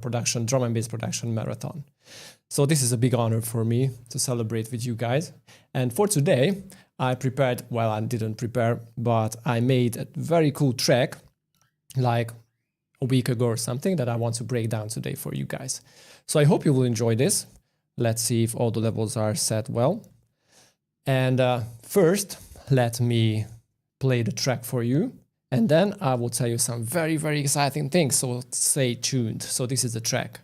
production, drum and bass production marathon. So this is a big honor for me to celebrate with you guys. And for today, I prepared, well, I didn't prepare, but I made a very cool track like a week ago or something that I want to break down today for you guys. So I hope you will enjoy this. Let's see if all the levels are set well. And first, let me play the track for you. And then I will tell you some very, very exciting things. So stay tuned. So this is the track.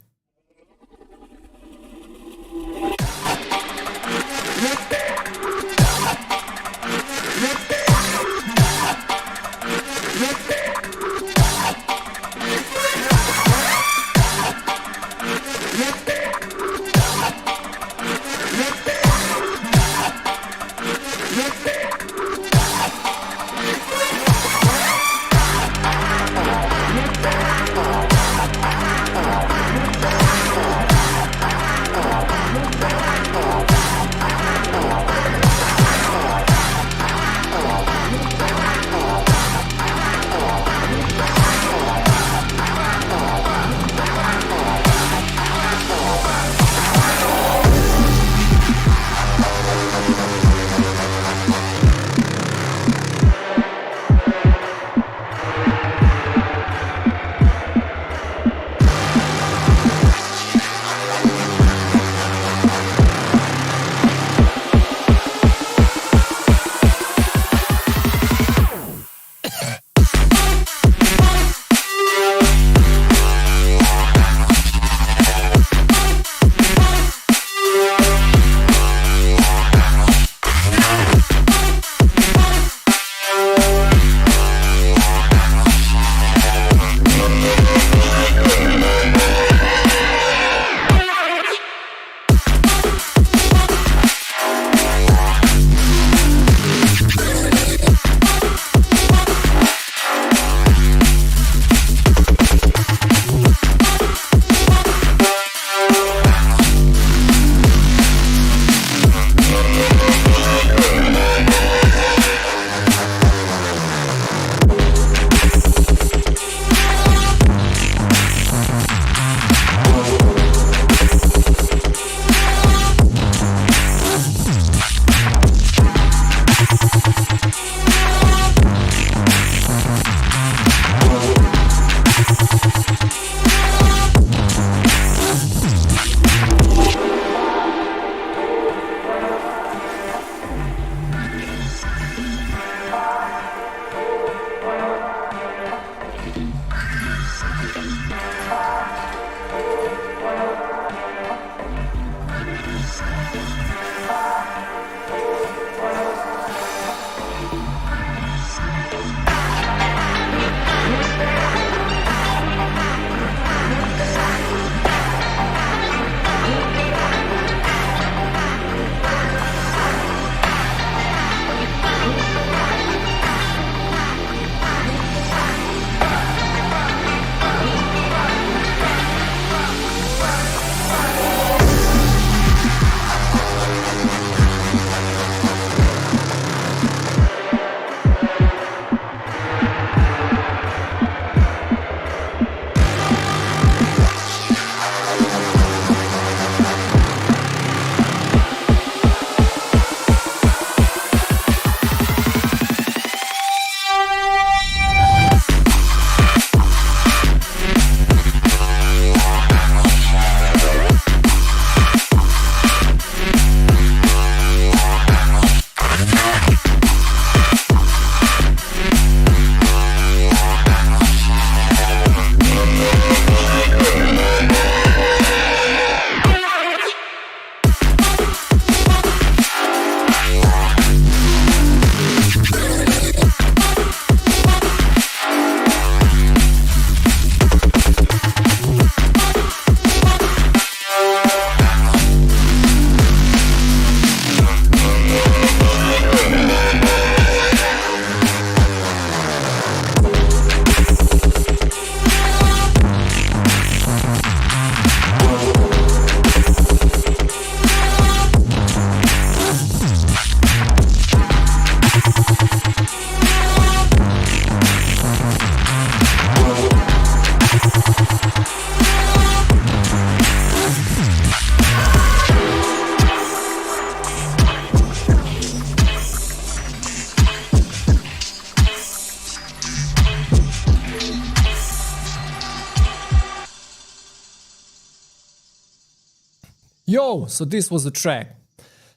Yo, so this was the track.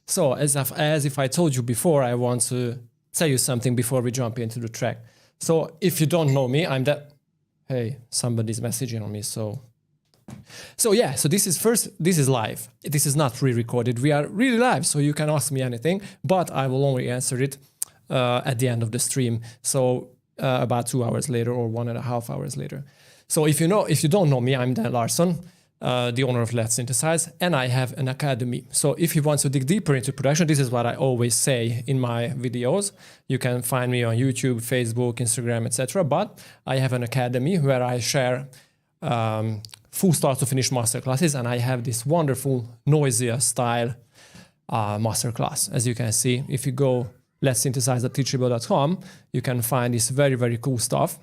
So as if I told you before, I want to tell you something before we jump into the track. So if you don't know me, I'm that. Hey, somebody's messaging on me. So yeah, so this is live. This is not re-recorded. We are really live, so you can ask me anything, but I will only answer it at the end of the stream. So about 2 hours later or 1.5 hours later. So if you don't know me, I'm Dan Larsson, the owner of Letsynthesize, and I have an academy. So if you want to dig deeper into production, this is what I always say in my videos. You can find me on YouTube, Facebook, Instagram, etc. But I have an academy where I share full start to finish masterclasses, and I have this wonderful noisier style masterclass. As you can see, if you go letsynthesize.teachable.com, you can find this very, very cool stuff.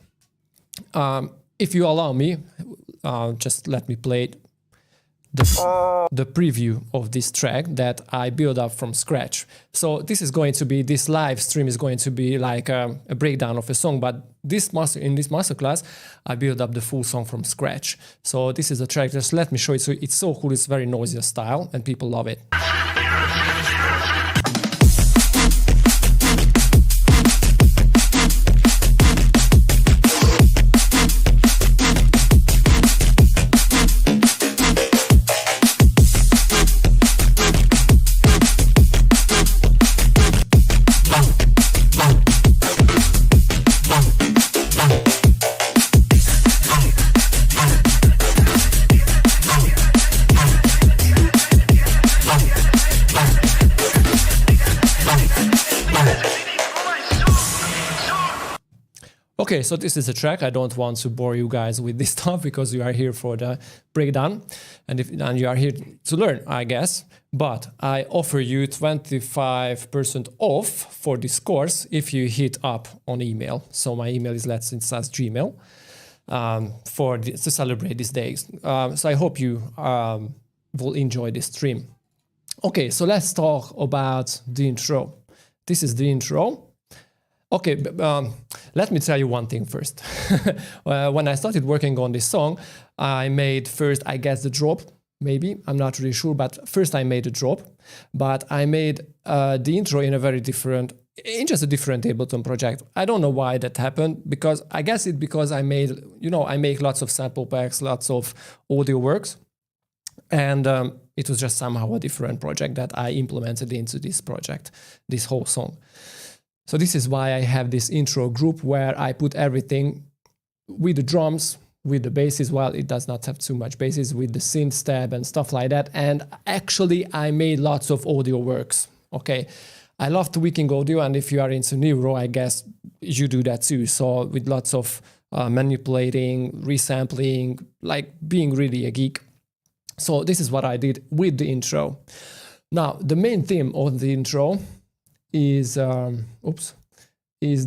If you allow me, just let me play the preview of this track that I built up from scratch. So this live stream is going to be like a breakdown of a song, but in this masterclass, I built up the full song from scratch. So this is the track. Just let me show it. So it's so cool. It's very noisy style, and people love it. Okay, so this is the track. I don't want to bore you guys with this stuff because you are here for the breakdown and you are here to learn, I guess. But I offer you 25% off for this course if you hit up on email. So my email is letsynthesize@gmail to celebrate these days. So I hope you will enjoy this stream. Okay, so let's talk about the intro. This is the intro. Okay, let me tell you one thing first. When I started working on this song, I made first, I guess, the drop, maybe, I'm not really sure, but first I made a drop, but I made the intro in just a different Ableton project. I don't know why that happened, because I guess it's because I make lots of sample packs, lots of audio works, and it was just somehow a different project that I implemented into this project, this whole song. So this is why I have this intro group where I put everything with the drums, with the basses. Well, it does not have too much basses, with the synth tab and stuff like that. And actually, I made lots of audio works. Okay, I love tweaking audio, and if you are into neuro, I guess you do that too. So with lots of manipulating, resampling, like being really a geek. So this is what I did with the intro. Now, the main theme of the intro is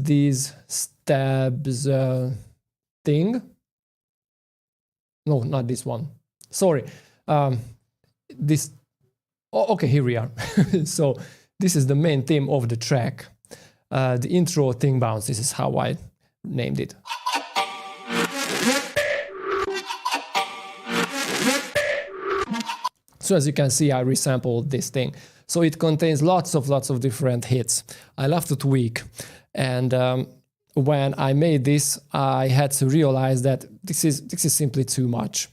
these stabs thing. No, not this one. Sorry. This. Oh, okay, here we are. So this is the main theme of the track. The intro thing bounce. This is how I named it. So as you can see, I resampled this thing. So it contains lots of different hits. I love to tweak. And when I made this, I had to realize that this is simply too much.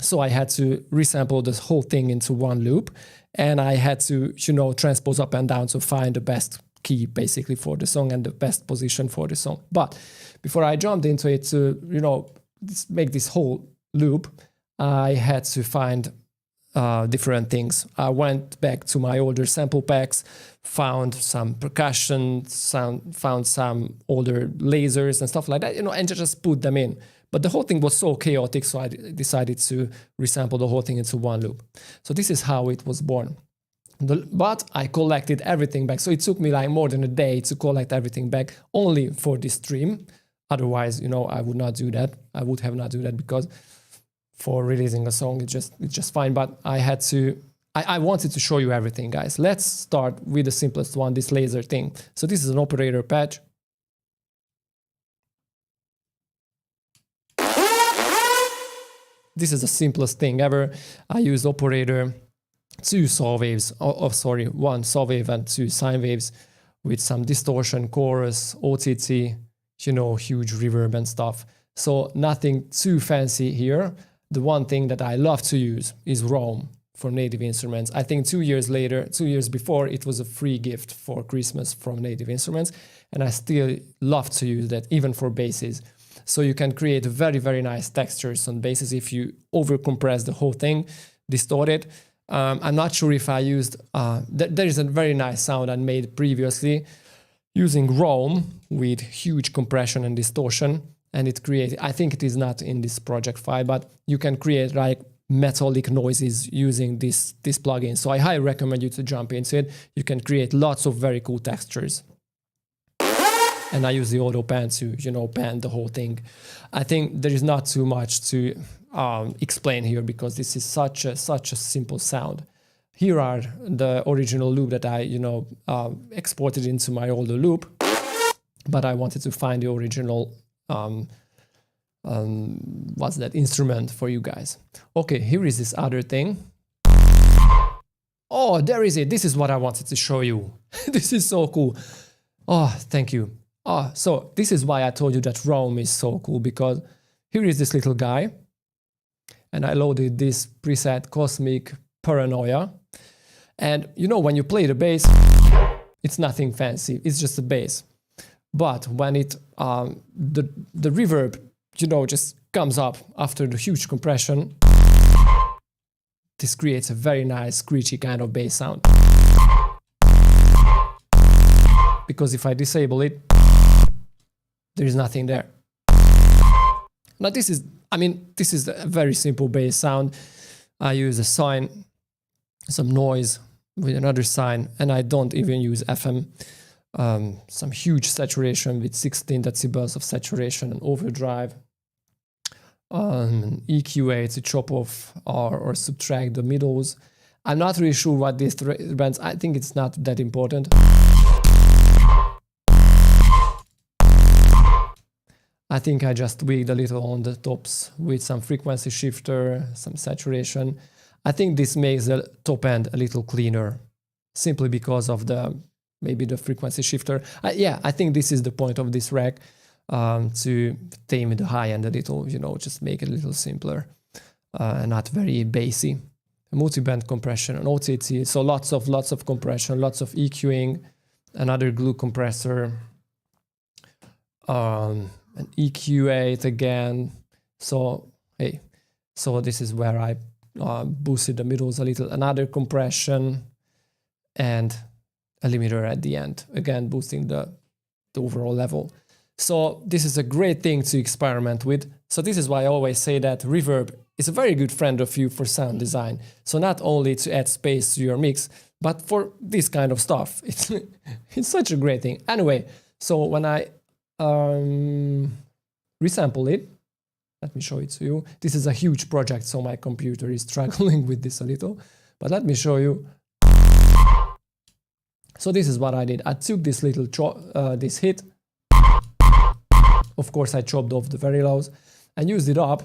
So I had to resample this whole thing into one loop. And I had to, transpose up and down to find the best key basically for the song and the best position for the song. But before I jumped into it to, make this whole loop, I had to find different things. I went back to my older sample packs, found some percussion, found some older lasers and stuff like that, and just put them in. But the whole thing was so chaotic, so I decided to resample the whole thing into one loop. So this is how it was born. But I collected everything back. So it took me like more than a day to collect everything back only for this stream. Otherwise, I would not do that. I would have not do that because for releasing a song, it's just fine. But I wanted to show you everything, guys. Let's start with the simplest one, this laser thing. So this is an operator patch. This is the simplest thing ever. I use operator two saw waves, sorry, one saw wave and two sine waves with some distortion, chorus, OTT, you know, huge reverb and stuff. So nothing too fancy here. The one thing that I love to use is Roam for Native Instruments. I think 2 years later, 2 years before, it was a free gift for Christmas from Native Instruments, and I still love to use that even for basses. So you can create very, very nice textures on basses if you overcompress the whole thing, distort it. I'm not sure if I used, there is a very nice sound I made previously using Roam with huge compression and distortion, and it created, I think it is not in this project file, but you can create like metallic noises using this plugin. So I highly recommend you to jump into it. You can create lots of very cool textures. And I use the auto pan to, you know, pan the whole thing. I think there is not too much to explain here because this is such a simple sound. Here are the original loop that I, you know, exported into my older loop, but I wanted to find the original what's that instrument for you guys. Okay, here is this other thing. Oh, there is it. This is what I wanted to show you. This is so cool. Oh, thank you. Oh, so this is why I told you that Roam is so cool, because here is this little guy, and I loaded this preset Cosmic Paranoia. And you know, when you play the bass, it's nothing fancy, it's just a bass. But when it, the reverb, you know, just comes up after the huge compression, this creates a very nice screechy kind of bass sound. Because if I disable it, there is nothing there. Now this is, I mean, this is a very simple bass sound. I use a sine, some noise with another sine, and I don't even use FM. Some huge saturation with 16 decibels of saturation and overdrive. EQA to chop off or subtract the middles. I'm not really sure what this bands. I think it's not that important. I think I just tweaked a little on the tops with some frequency shifter, some saturation. I think this makes the top end a little cleaner, simply because of the maybe the frequency shifter. Yeah, I think this is the point of this rack, to tame the high end a little, you know, just make it a little simpler and not very bassy. Multi-band compression and OTT, so lots of compression, lots of EQing, another glue compressor, an EQ8 again. So hey, so this is where I boosted the middles a little, another compression, and a limiter at the end, again boosting the overall level. So this is a great thing to experiment with. So this is why I always say that Reverb is a very good friend of you for sound design. So not only to add space to your mix, but for this kind of stuff. It's such a great thing. Anyway, so when I resample it, let me show it to you. This is a huge project, so my computer is struggling with this a little, but let me show you. So this is what I did. I took this little this hit. Of course, I chopped off the very lows and used it up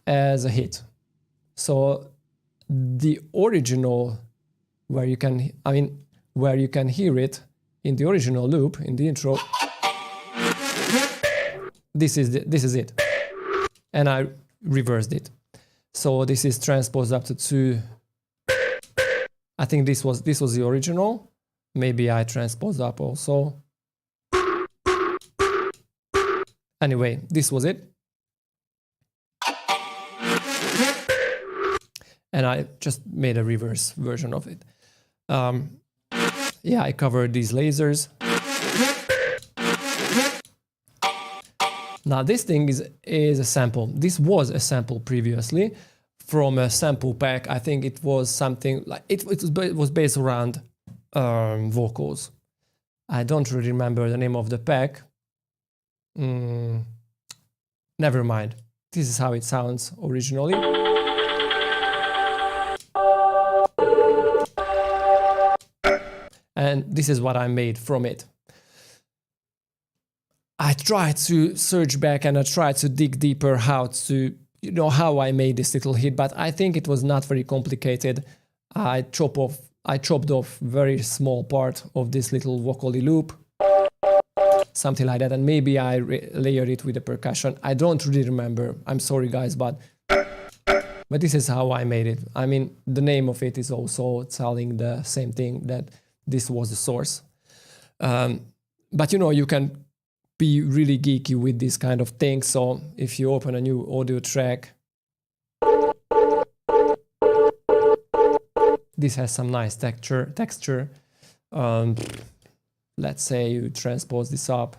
as a hit. So the original, where you can hear it in the original loop in the intro. This is it, and I reversed it. So this is transposed up to 2. I think this was the original. Maybe I transposed up also. Anyway, this was it. And I just made a reverse version of it. Yeah, I covered these lasers. Now this thing is a sample. This was a sample previously from a sample pack. I think it was something like, it was based around vocals. I don't really remember the name of the pack. Never mind. This is how it sounds originally. And this is what I made from it. I tried to search back and I tried to dig deeper how I made this little hit, but I think it was not very complicated. I chopped off very small part of this little vocally loop, something like that, and maybe I layered it with the percussion. I don't really remember. I'm sorry, guys, but this is how I made it. I mean, the name of it is also telling the same thing, that this was the source. But you know, you can be really geeky with this kind of thing. So if you open a new audio track, this has some nice texture. Let's say you transpose this up.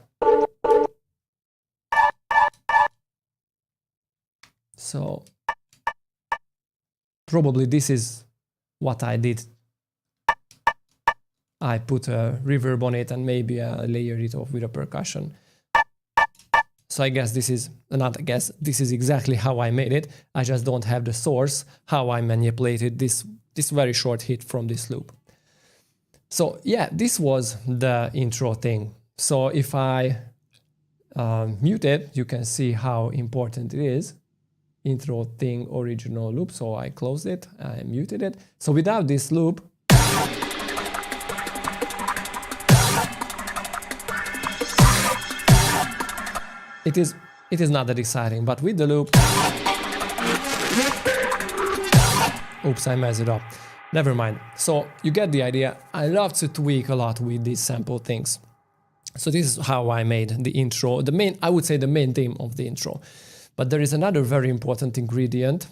So probably this is what I did. I put a reverb on it and maybe I layered it off with a percussion. So I guess this is, not I guess, this is exactly how I made it. I just don't have the source, how I manipulated this very short hit from this loop. So yeah, this was the intro thing. So if I mute it, you can see how important it is. Intro thing, original loop. So I closed it, I muted it. So without this loop, it is not that exciting, but with the loop, oops, I messed it up. Never mind. So you get the idea. I love to tweak a lot with these sample things. So this is how I made the intro, I would say the main theme of the intro. But there is another very important ingredient,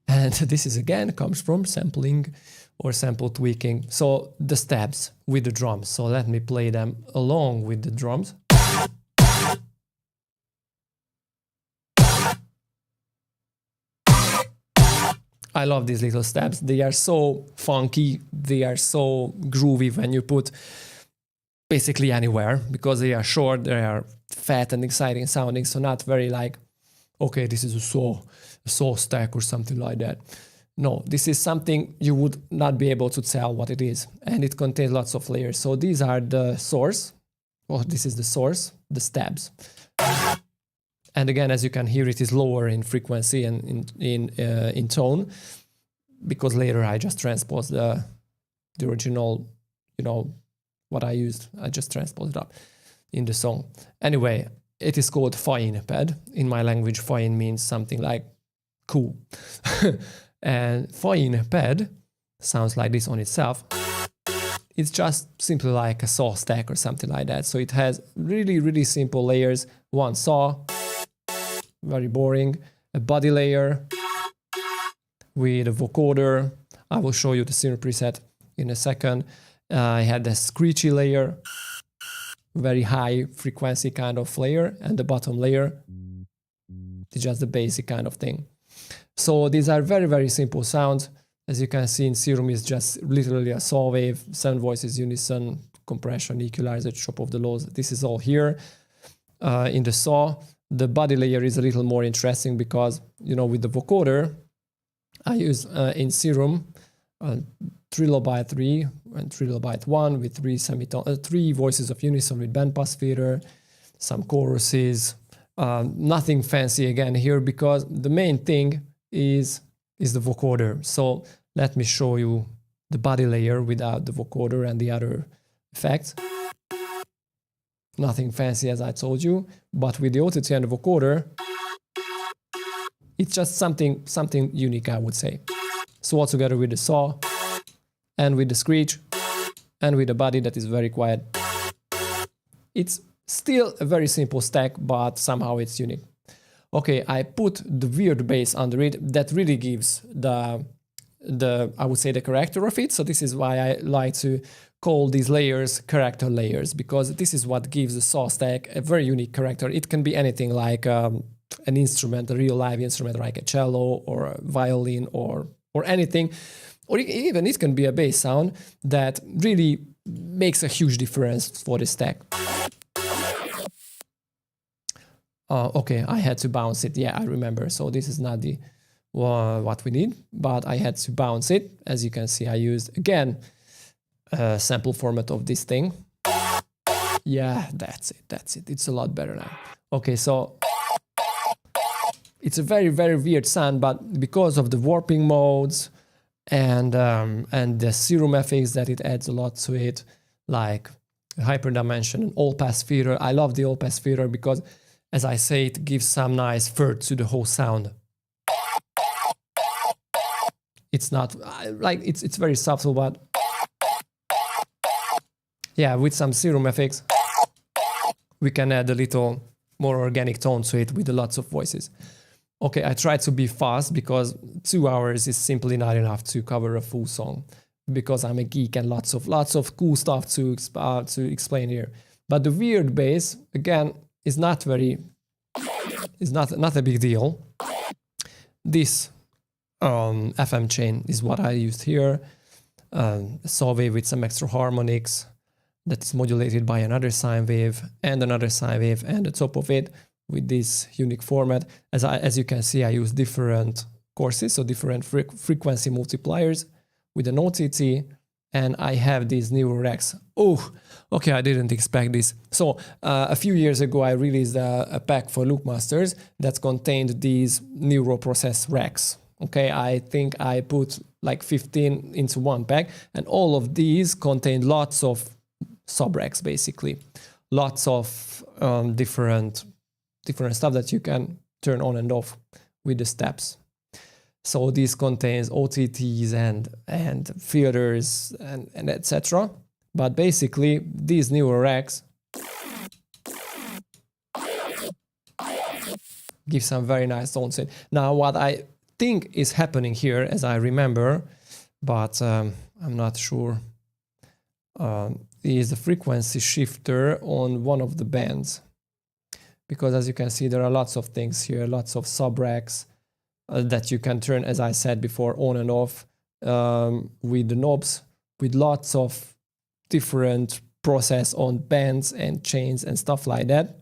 and this is again comes from sampling or sample tweaking. So the steps with the drums. So let me play them along with the drums. I love these little steps. They are so funky. They are so groovy when you put basically anywhere, because they are short, they are fat and exciting sounding. So not very like, okay, this is a saw stack or something like that. No, this is something you would not be able to tell what it is. And it contains lots of layers. So these are the source. Well, this is the source, the stabs. And again, as you can hear, it is lower in frequency and in tone, because later I just transposed the original, you know, what I used. I just transposed it up in the song. Anyway, it is called fine pad. In my language, fine means something like cool. And fine pad sounds like this on itself. It's just simply like a saw stack or something like that. So it has really, really simple layers. One saw, very boring, a body layer with a vocoder. I will show you the Serum preset in a second. I had a screechy layer, very high frequency kind of layer, and the bottom layer is just the basic kind of thing. So these are very, very simple sounds. As you can see in Serum, is just literally a saw wave, 7 voices, unison, compression, equalizer, chop of the lows. This is all here in the saw. The body layer is a little more interesting because, you know, with the vocoder, I use in Serum Trilobite 3 and Trilobite 1 with 3 voices of unison with bandpass filter, some choruses, nothing fancy again here, because the main thing is the vocoder. So let me show you the body layer without the vocoder and the other effects. Nothing fancy, as I told you, but with the auto-tune and the vocoder, it's just something unique, I would say. So all together with the saw and with the screech and with the body that is very quiet, it's still a very simple stack, but somehow it's unique. Okay, I put the weird bass under it that really gives the I would say the character of it. So this is why I like to call these layers character layers, because this is what gives the saw stack a very unique character. It can be anything like an instrument, a real live instrument like a cello or a violin or anything, or even it can be a bass sound that really makes a huge difference for the stack. Okay, I had to bounce it. Yeah, I remember. So this is not the what we need, but I had to bounce it. As you can see, I used again a sample format of this thing. Yeah, that's it. It's a lot better now. Okay, so it's a very, very weird sound, but because of the warping modes and the Serum FX that it adds a lot to it, like hyperdimension and all-pass filter. I love the all-pass filter because, as I say, it gives some nice fur to the whole sound. It's not like it's very subtle, but yeah, with some Serum FX, we can add a little more organic tone to it with lots of voices. Okay, I tried to be fast because 2 hours is simply not enough to cover a full song, because I'm a geek and lots of cool stuff to explain here. But the weird bass, again, is not a big deal. This FM chain is what I used here, a saw wave with some extra harmonics that is modulated by another sine wave and another sine wave, and the top of it with this unique format. As you can see, I use different courses, so different frequency multipliers with an OTT, and I have these neural racks. Oh, okay, I didn't expect this. So a few years ago, I released a pack for Loopmasters that contained these neural process racks. Okay, I think I put like 15 into one pack, and all of these contained lots of sub-racks, basically. Lots of different stuff that you can turn on and off with the steps. So this contains OTTs and filters and etc. But basically, these neural racks give some very nice tones. Now, what I think is happening here, as I remember, but I'm not sure, is the frequency shifter on one of the bands. Because as you can see, there are lots of things here, lots of sub-racks that you can turn, as I said before, on and off with the knobs, with lots of different process on bands and chains and stuff like that.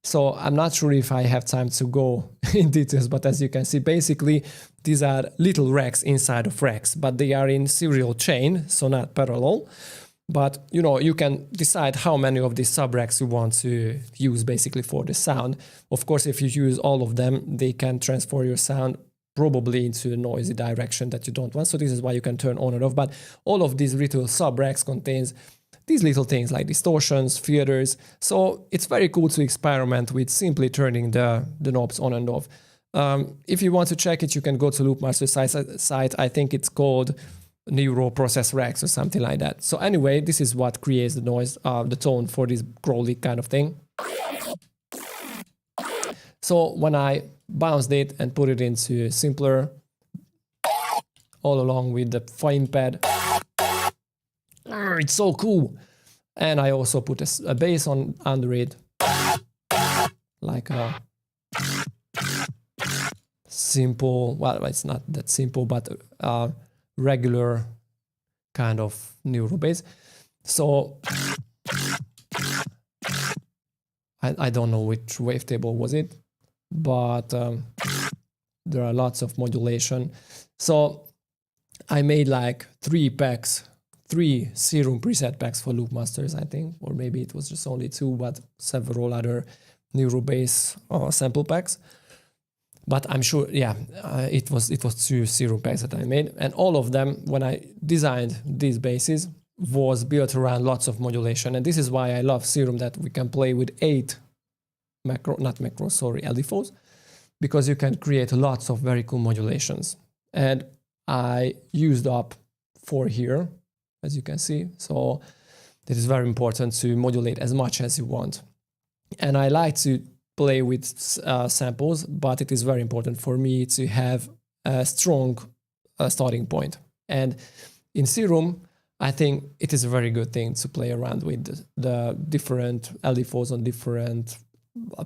So I'm not sure if I have time to go in details, but as you can see, basically, these are little racks inside of racks, but they are in serial chain, so not parallel. But, you know, you can decide how many of these sub-racks you want to use basically for the sound. Of course, if you use all of them, they can transform your sound probably into a noisy direction that you don't want. So this is why you can turn on and off. But all of these little sub-racks contains these little things like distortions, filters. So it's very cool to experiment with simply turning the knobs on and off. If you want to check it, you can go to Loopmaster's site. I think it's called Neural Process Racks or something like that. So anyway, this is what creates the noise, the tone for this growly kind of thing. So when I bounced it and put it into simpler, all along with the fine pad, it's so cool. And I also put a bass under it, like a simple, well, it's not that simple, but regular kind of neural bass. So I don't know which wavetable was it, but there are lots of modulation. So I made like 3 Serum preset packs for Loopmasters, I think, or maybe it was just only 2, but several other neural bass sample packs. But I'm sure, yeah, it was 2 Serum packs that I made, and all of them, when I designed these basses, was built around lots of modulation. And this is why I love Serum, that we can play with 8 LFOs, because you can create lots of very cool modulations. And I used up 4 here, as you can see. So it is very important to modulate as much as you want. And I like to play with samples, but it is very important for me to have a strong starting point. And in Serum, I think it is a very good thing to play around with the different LFOs on different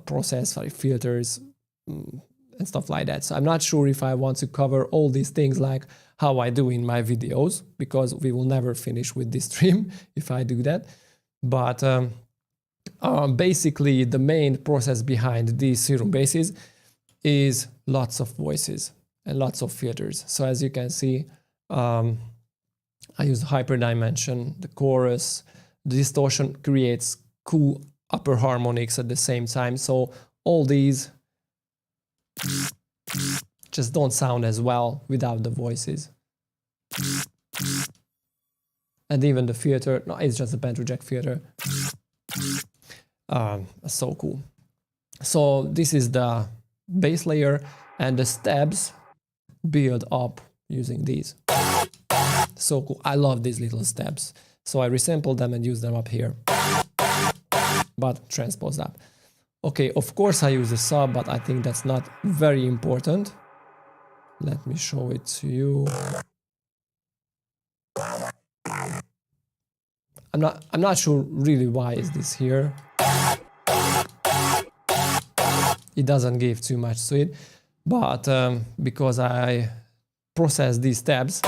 process, filters, and stuff like that. So I'm not sure if I want to cover all these things like how I do in my videos, because we will never finish with this stream if I do that. But basically, the main process behind these Serum basses is lots of voices and lots of filters. So as you can see, I use hyperdimension, the chorus, the distortion creates cool upper harmonics at the same time. So all these just don't sound as well without the voices. And even the filter, no, it's just a band reject filter. So cool. So this is the bass layer, and the stabs build up using these. So cool. I love these little stabs. So I resample them and use them up here, but transpose that. Okay, of course I use a sub, but I think that's not very important. Let me show it to you. I'm not sure really why is this here. It doesn't give too much to it, but because I processed these tabs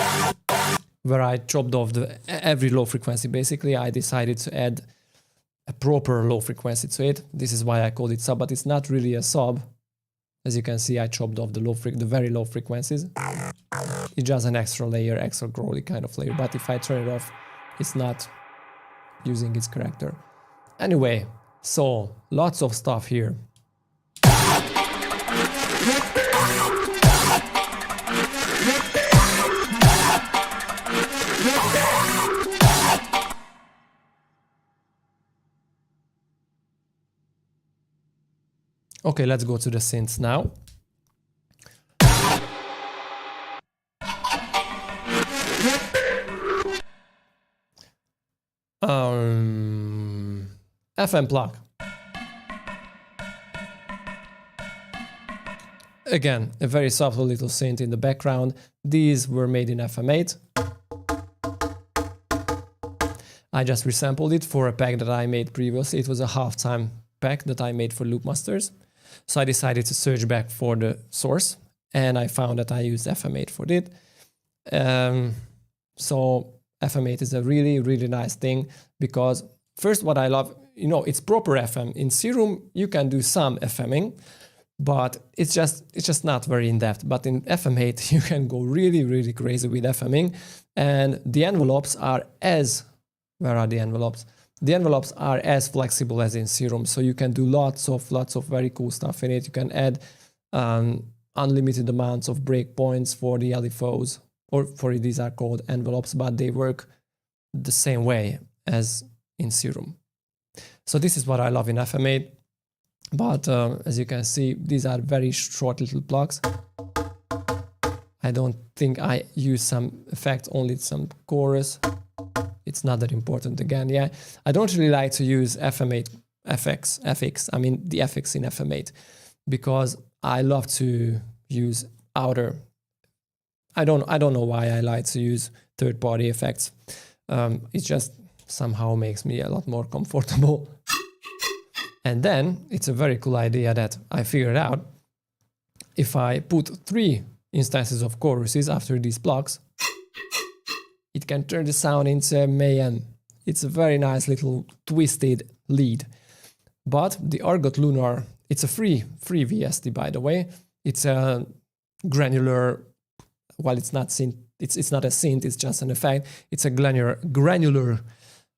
where I chopped off every low frequency, basically I decided to add a proper low frequency to it. This is why I called it sub, but it's not really a sub. As you can see, I chopped off the very low frequencies. It's just an extra layer, extra growly kind of layer, but if I turn it off, it's not using its character. Anyway, so lots of stuff here. Okay, let's go to the synths now. FM plug. Again, a very subtle little synth in the background. These were made in FM8. I just resampled it for a pack that I made previously. It was a halftime pack that I made for Loop Masters. So I decided to search back for the source, and I found that I used FM8 for it. So FM8 is a really, really nice thing because first what I love, you know, it's proper FM. In Serum, you can do some FMing, but it's just not very in-depth. But in FM8, you can go really, really crazy with FMing, and the envelopes are where are the envelopes? The envelopes are as flexible as in Serum, so you can do lots of very cool stuff in it. You can add unlimited amounts of breakpoints for the LFOs, or these are called envelopes, but they work the same way as in Serum. So this is what I love in FM8, but as you can see, these are very short little plugs. I don't think I use some effect, only some chorus. It's not that important again, yeah. I don't really like to use FM8 FX, I mean the FX in FM8, because I love to use outer. I don't know why I like to use third-party effects. It just somehow makes me a lot more comfortable. And then it's a very cool idea that I figured out. If I put 3 instances of choruses after these blocks, it can turn the sound into mayhem. It's a very nice little twisted lead. But the Argot Lunar, it's a free VST, by the way. It's a granular, well, it's not synth, it's not a synth, it's just an effect. It's a granular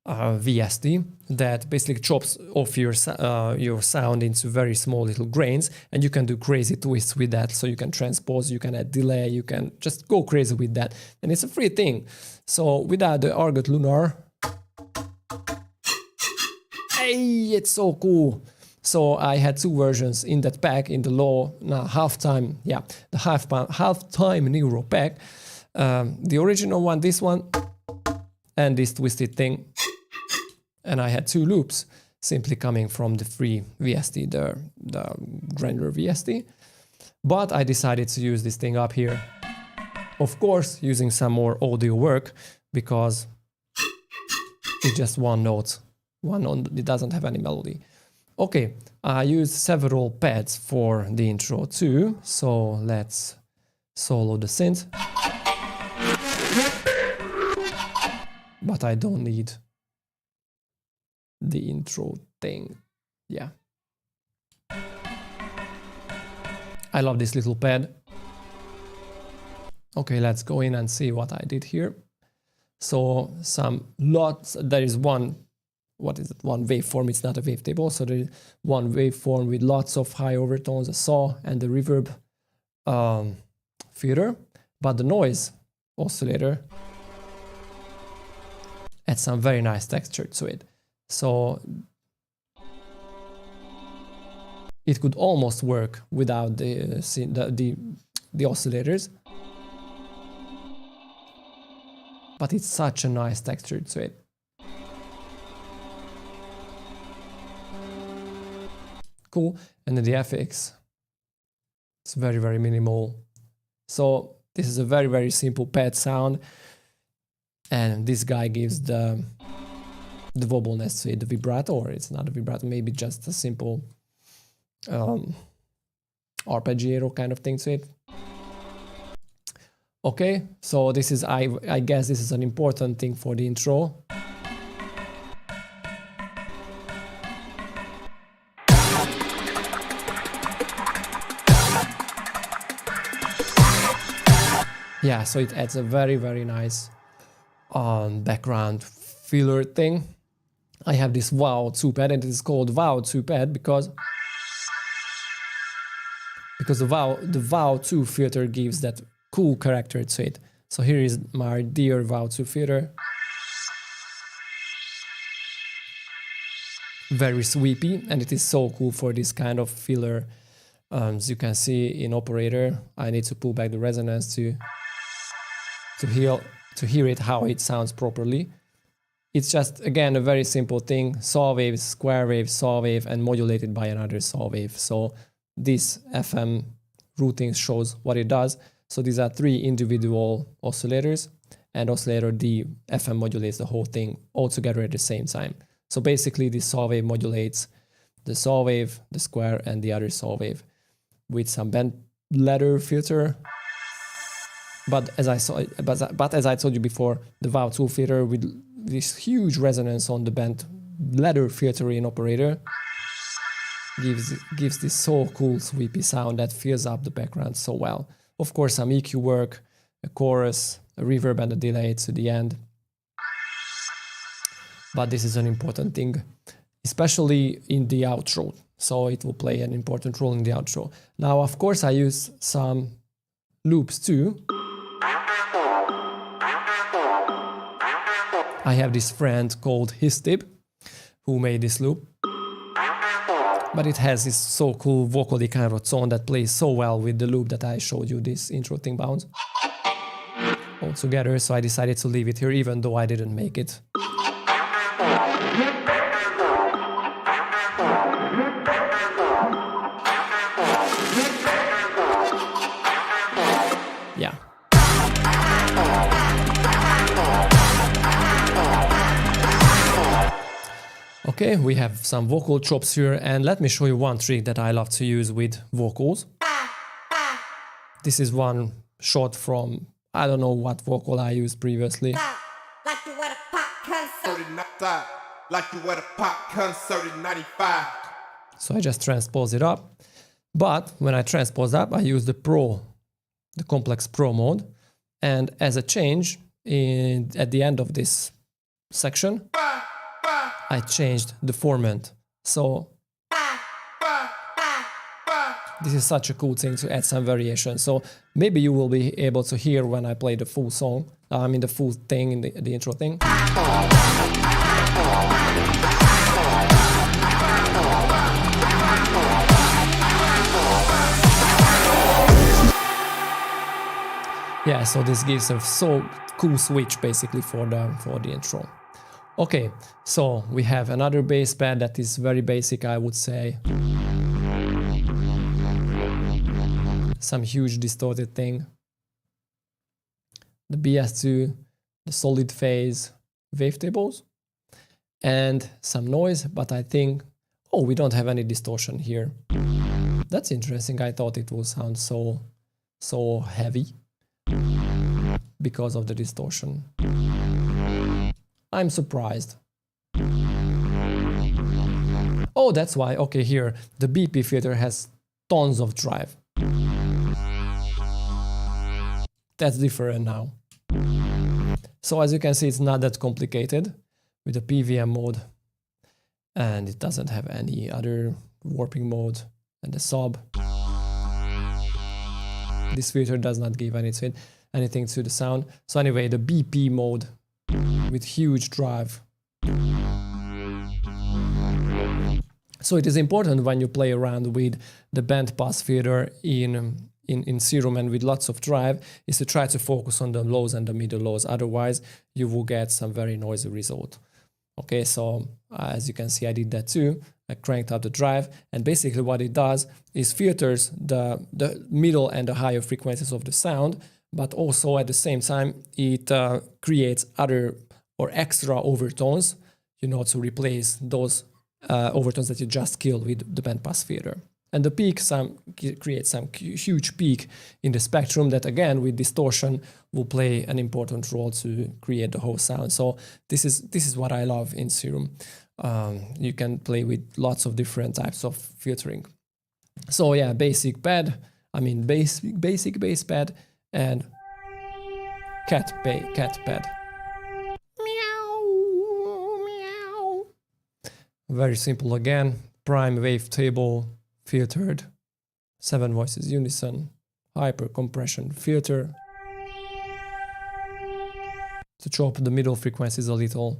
VST that basically chops off your sound into very small little grains, and you can do crazy twists with that. So you can transpose, you can add delay, you can just go crazy with that, and it's a free thing. So without the Argot Lunar, hey, it's so cool. So I had 2 versions in that pack, in the halftime Neuro pack. The original one, this one, and this twisted thing. And I had 2 loops simply coming from the free VST, the granular VST. But I decided to use this thing up here. Of course, using some more audio work, because it's just one note. It doesn't have any melody. Okay, I used several pads for the intro too. So let's solo the synth. But I don't need the intro thing. Yeah. I love this little pad. Okay, let's go in and see what I did here. So there is one, what is it? One waveform, it's not a wavetable. So there is one waveform with lots of high overtones, a saw and the reverb filter. But the noise oscillator. Add some very nice texture to it. So it could almost work without the oscillators. But it's such a nice texture to it. Cool. And then the FX, it's very, very minimal. So this is a very, very simple pad sound. And this guy gives the wobbleness to it, the vibrato, or it's not a vibrato, maybe just a simple arpeggiato kind of thing to it. Okay, so this is, I guess this is an important thing for the intro. Yeah, so it adds a very, very nice background filler thing. I have this Wow 2 pad, and it is called Wow 2 pad because the Wow 2 filter gives that cool character to it. So here is my dear Wow 2 filter. Very sweepy, and it is so cool for this kind of filler. As you can see in operator, I need to pull back the resonance to hear it how it sounds properly. It's just, again, a very simple thing: saw wave, square wave, saw wave, and modulated by another saw wave. So this FM routing shows what it does. So these are 3 individual oscillators, and oscillator D FM modulates the whole thing all together at the same time. So basically this saw wave modulates the saw wave, the square, and the other saw wave with some bent ladder filter. But as I told you before, the Wow 2 filter with this huge resonance on the bent ladder filter in operator gives this so cool sweepy sound that fills up the background so well. Of course, some EQ work, a chorus, a reverb, and a delay to the end. But this is an important thing, especially in the outro. So it will play an important role in the outro. Now, of course, I use some loops too. I have this friend called Histib who made this loop. But it has this so cool vocally kind of tone that plays so well with the loop that I showed you, this intro thing bounce all together. So I decided to leave it here even though I didn't make it. Yeah. Okay, we have some vocal chops here, and let me show you one trick that I love to use with vocals. This is one shot from, I don't know what vocal I used previously. Like you at a pop concert. Like you at a pop concert in 95. So I just transpose it up. But when I transpose up, I use the complex pro mode. And as a change, at the end of this section, I changed the format. So this is such a cool thing to add some variation. So maybe you will be able to hear when I play the full song. I mean the full thing in the intro thing. Yeah, so this gives a so cool switch basically for the intro. Okay, so we have another bass pad that is very basic, I would say. Some huge distorted thing. The BS2, the solid phase wavetables, and some noise, but I think, oh, we don't have any distortion here. That's interesting. I thought it would sound so heavy because of the distortion. I'm surprised. Oh, that's why. Okay, here the BP filter has tons of drive. That's different now. So as you can see, it's not that complicated with the PVM mode, and it doesn't have any other warping mode, and the sub. This filter does not give anything. anything to the sound. So anyway, the BP mode with huge drive. So it is important when you play around with the bandpass filter in Serum and with lots of drive is to try to focus on the lows and the middle lows. Otherwise, you will get some very noisy result. Okay, so as you can see, I did that too. I cranked up the drive, and basically what it does is filters the middle and the higher frequencies of the sound, but also at the same time it creates other or extra overtones, you know, to replace those overtones that you just killed with the bandpass filter. And the peak creates some huge peak in the spectrum that, again, with distortion, will play an important role to create the whole sound. So this is what I love in Serum. You can play with lots of different types of filtering. So yeah, basic pad, basic bass pad and cat pad. Meow. Very simple again. Prime wavetable. Filtered, 7 voices unison, hyper compression filter to chop the middle frequencies a little.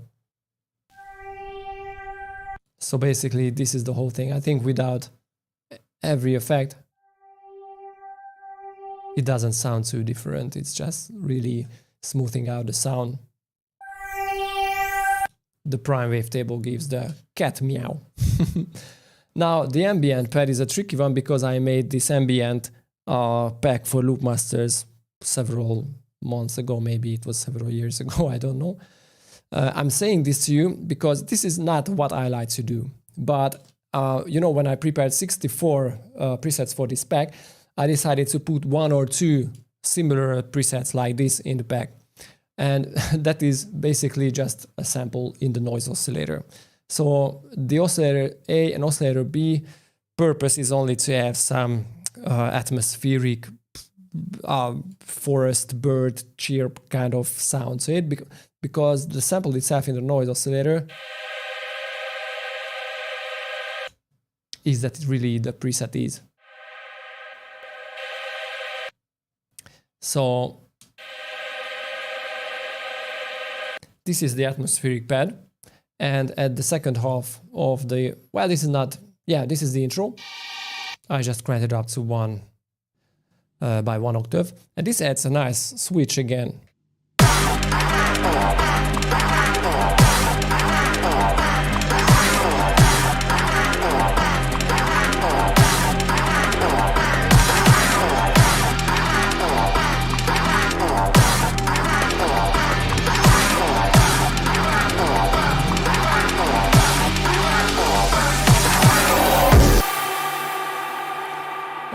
So basically this is the whole thing. I think without every effect it doesn't sound too different. It's just really smoothing out the sound. The prime wavetable gives the cat meow. Now, the ambient pad is a tricky one because I made this ambient pack for Loopmasters several months ago, maybe it was several years ago, I don't know. I'm saying this to you because this is not what I like to do. But, you know, when I prepared 64 presets for this pack, I decided to put 1 or 2 similar presets like this in the pack. And that is basically just a sample in the noise oscillator. So the oscillator A and oscillator B purpose is only to have some atmospheric forest bird chirp kind of sound to it, because the sample itself in the noise oscillator is that really the preset is. So this is the atmospheric pad. And at the second half of the, well, this is not, yeah, this is the intro. I just cranked it up to 1 by 1 octave. And this adds a nice switch again.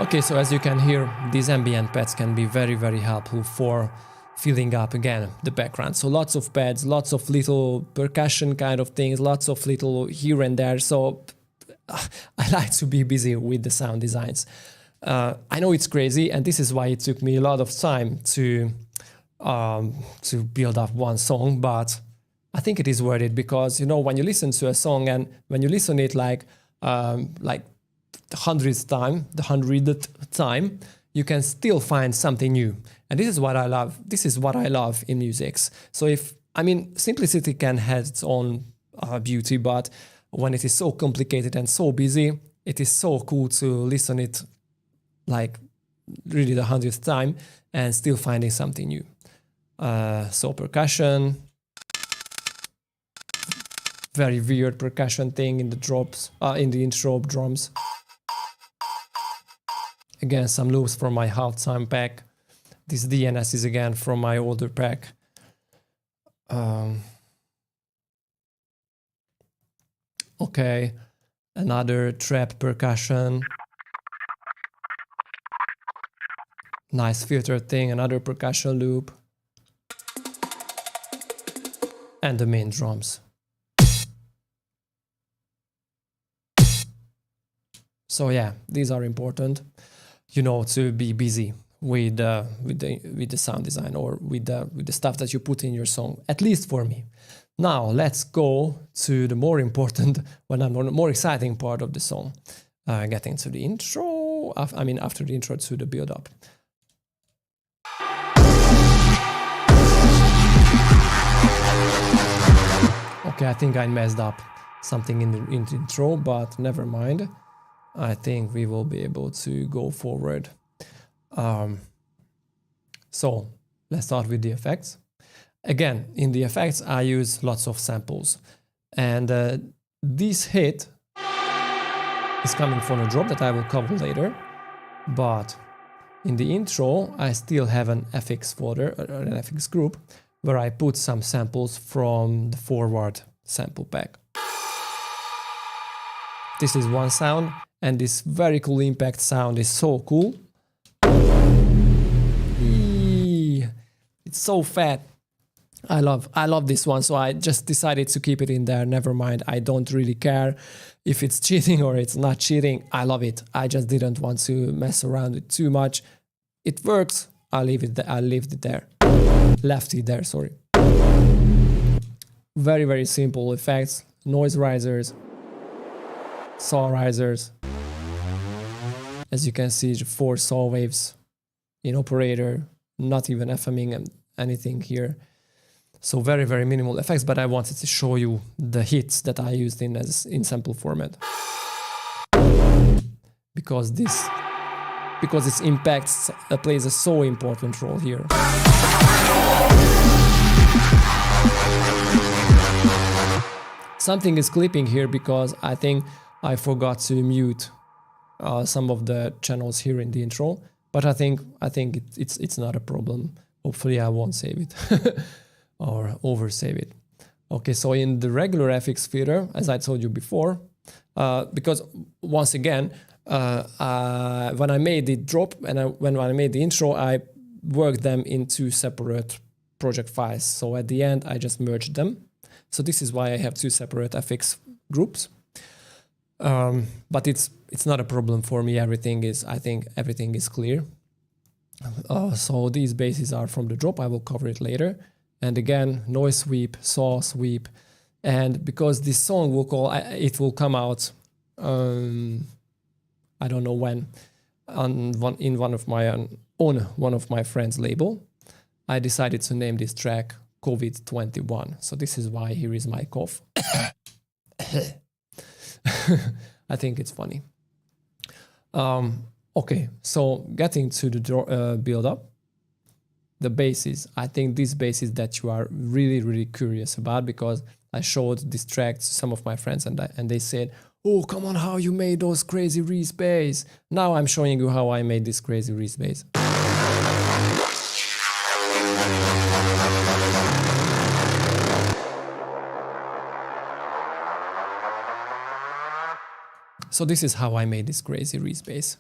Okay, so as you can hear, these ambient pads can be very, very helpful for filling up again the background. So lots of pads, lots of little percussion kind of things, lots of little here and there. So I like to be busy with the sound designs. I know it's crazy, and this is why it took me a lot of time to build up one song, but I think it is worth it because, you know, when you listen to a song and when you listen it like the 100th time, you can still find something new. And this is what I love. This is what I love in music. So simplicity can have its own beauty, but when it is so complicated and so busy, it is so cool to listen it like really the 100th time and still finding something new. So percussion, very weird percussion thing in the drops, in the intro drums. Again, some loops from my halftime pack. This DNS is again from my older pack. Okay, another trap percussion. Nice filter thing, another percussion loop. And the main drums. So yeah, these are important, you know, to be busy with the sound design or with the stuff that you put in your song, at least for me. Now let's go to the more important, more exciting part of the song, getting to the intro. After the intro, to the build up. Okay, I think I messed up something in the intro, but never mind. I think we will be able to go forward. So let's start with the effects. Again, in the effects, I use lots of samples. And this hit is coming from a drop that I will cover later. But in the intro, I still have an FX folder, an FX group, where I put some samples from the forward sample pack. This is one sound, and this very cool impact sound is so cool. It's so fat. I love this one, so I just decided to keep it in there. Never mind, I don't really care if it's cheating or it's not cheating. I love it. I just didn't want to mess around with too much. It works. I'll leave it there. Left it there, sorry. Very, very simple effects. Noise risers, saw risers. As you can see, 4 saw waves in operator, not even FMing and anything here. So very, very minimal effects, but I wanted to show you the hits that I used in sample format. Because its impact plays a so important role here. Something is clipping here because I think I forgot to mute some of the channels here in the intro, but I think it's not a problem. Hopefully I won't save it or oversave it. Okay, so in the regular FX filter, as I told you before, because once again, when I made the drop and when I made the intro, I worked them into separate project files. So at the end, I just merged them. So this is why I have 2 separate FX groups. But it's not a problem for me. I think everything is clear. So these basses are from the drop. I will cover it later. And again, noise sweep, saw sweep. And because this song it will come out, I don't know when, on one of my friends' label, I decided to name this track COVID-21. So this is why here is my cough. I think it's funny. Okay, so getting to the build-up, the basses. I think these basses that you are really, really curious about, because I showed this track to some of my friends and they said, oh, come on, how you made those crazy Reese bass. Now I'm showing you how I made this crazy Reese bass. So this is how I made this crazy Reese bass.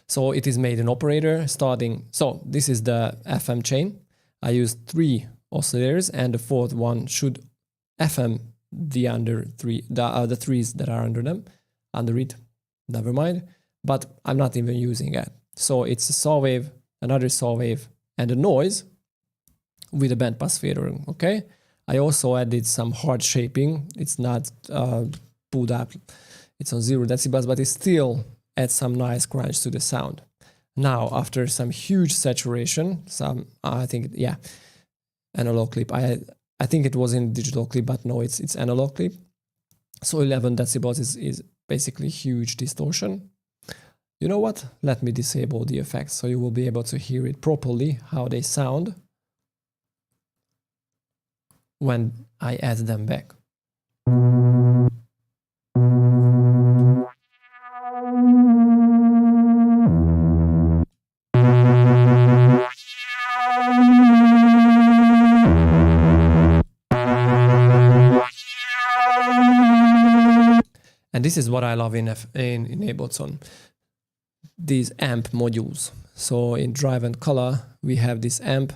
So it is made in operator starting. So this is the FM chain. I used 3 oscillators and the 4th one should FM the threes that are under it, never mind. But I'm not even using it. So it's a saw wave, another saw wave, and a noise with a bandpass filtering, okay? I also added some hard shaping. It's not pulled up. It's on 0 decibels, but it still adds some nice crunch to the sound. Now, after some huge saturation, analog clip. I think it was in digital clip, but no, it's analog clip. So 11 decibels is basically huge distortion. You know what? Let me disable the effects so you will be able to hear it properly, how they sound when I add them back. And this is what I love in Ableton, these amp modules. So in Drive and Color, we have this amp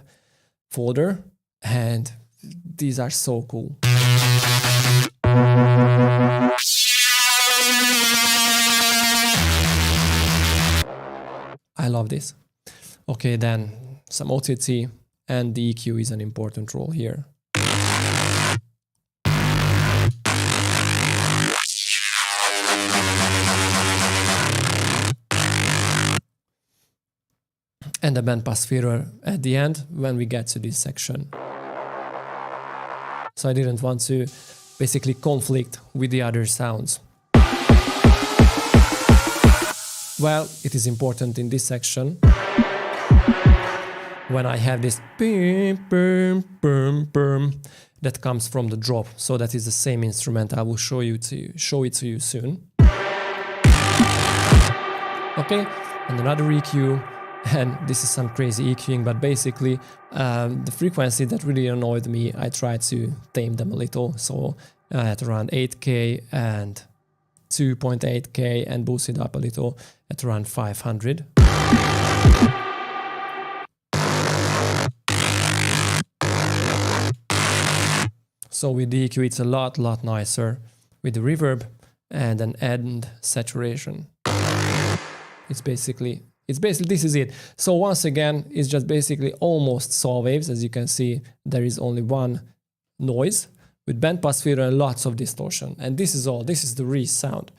folder, and these are so cool. I love this. Okay, then some OTT, and the EQ is an important role here. And the bandpass filter at the end when we get to this section. So I didn't want to basically conflict with the other sounds. Well, it is important in this section when I have this that comes from the drop. So that is the same instrument. I will show it to you soon. Okay, and another EQ, and this is some crazy EQing, but basically the frequency that really annoyed me, I tried to tame them a little. So at around 8K and 2.8K, and boost it up a little at around 500. So with the EQ it's a lot nicer with the reverb and an end saturation. It's basically this is it. So once again, it's just basically almost saw waves. As you can see, there is only one noise with bandpass filter and lots of distortion. And this is all. This is the real sound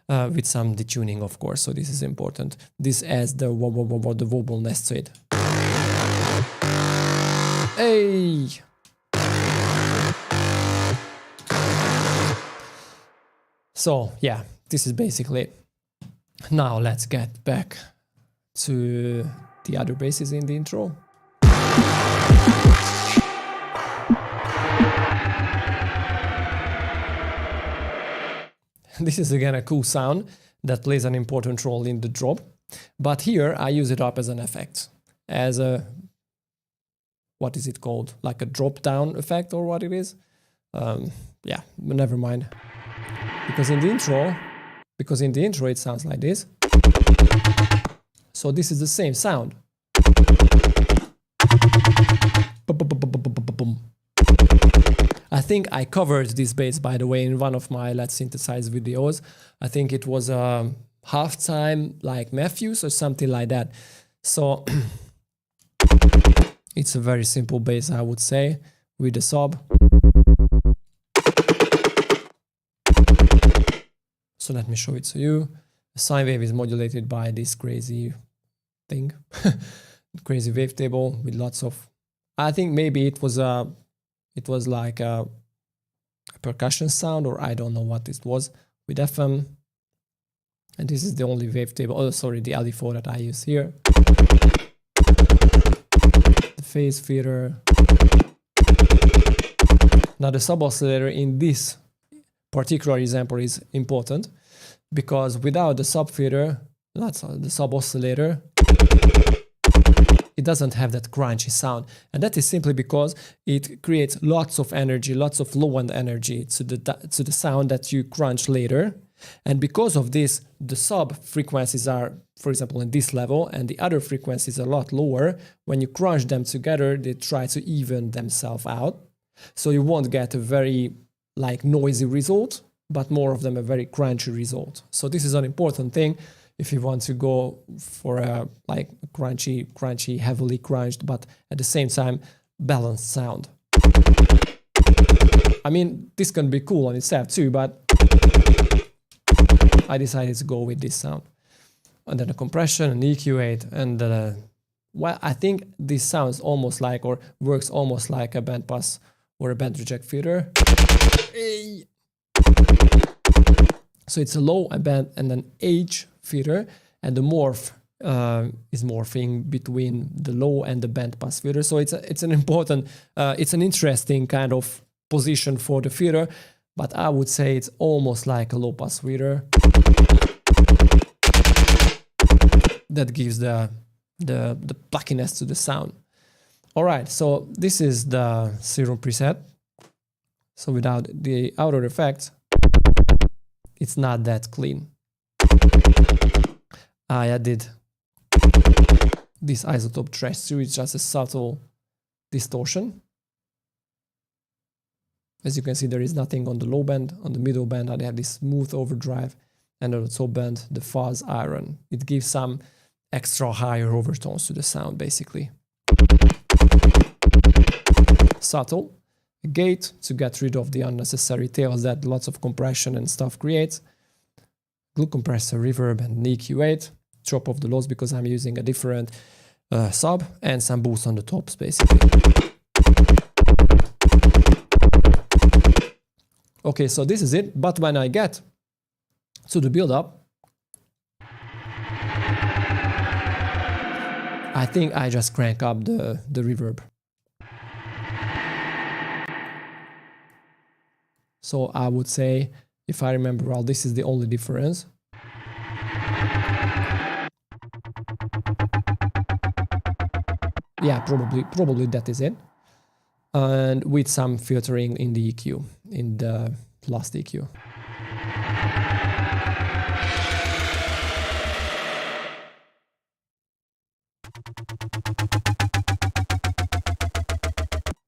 with some detuning, of course. So this is important. This adds the wobbleness to it. Hey. So yeah, this is basically it. Now let's get back to the other basses in the intro. This is again a cool sound that plays an important role in the drop, but here I use it up as an effect, as a, what is it called, like a drop down effect or what it is. Yeah, but never mind. Because in the intro it sounds like this. So this is the same sound. I think I covered this bass, by the way, in one of my Letsynthesize videos. I think it was halftime, like Matthews or something like that. So it's a very simple bass, I would say, with the sub. So let me show it to you. The sine wave is modulated by this crazy thing, crazy wavetable with lots of. I think maybe it was like a percussion sound, or I don't know what it was, with FM. And this is the only wavetable. Oh, sorry, the LE4 that I use here. The phase filter. Now the sub oscillator in this particular example is important, because without the sub filter, that's the sub oscillator, it doesn't have that crunchy sound, and that is simply because it creates lots of energy, lots of low-end energy to the sound that you crunch later. And because of this, the sub frequencies are, for example, in this level, and the other frequencies are a lot lower. When you crunch them together, they try to even themselves out, so you won't get a very like noisy result, but more of them a very crunchy result. So this is an important thing if you want to go for a like crunchy, heavily crunched, but at the same time balanced sound. I mean, this can be cool on itself too, but I decided to go with this sound. And then a compression, an EQ8, and well, I think this sounds almost like, or works almost like a bandpass or a band reject filter. So it's a low, a band, and an H filter, and the morph is morphing between the low and the band pass filter. So it's an important, it's an interesting kind of position for the filter, but I would say it's almost like a low pass filter that gives the pluckiness to the sound. All right, so this is the Serum preset. So without the outer effects, it's not that clean. I added this isotope trash too. It's just a subtle distortion. As you can see, there is nothing on the low band. On the middle band, I have this smooth overdrive, and on the top band, the fuzz iron. It gives some extra higher overtones to the sound, basically. Subtle. A gate to get rid of the unnecessary tails that lots of compression and stuff creates. Glue compressor, reverb, and EQ8. Chop off the lows because I'm using a different sub, and some boost on the tops, basically. Okay, so this is it. But when I get to the build-up, I think I just crank up the reverb. So I would say, if I remember well, this is the only difference. Yeah, probably that is it. And with some filtering in the EQ, in the last EQ.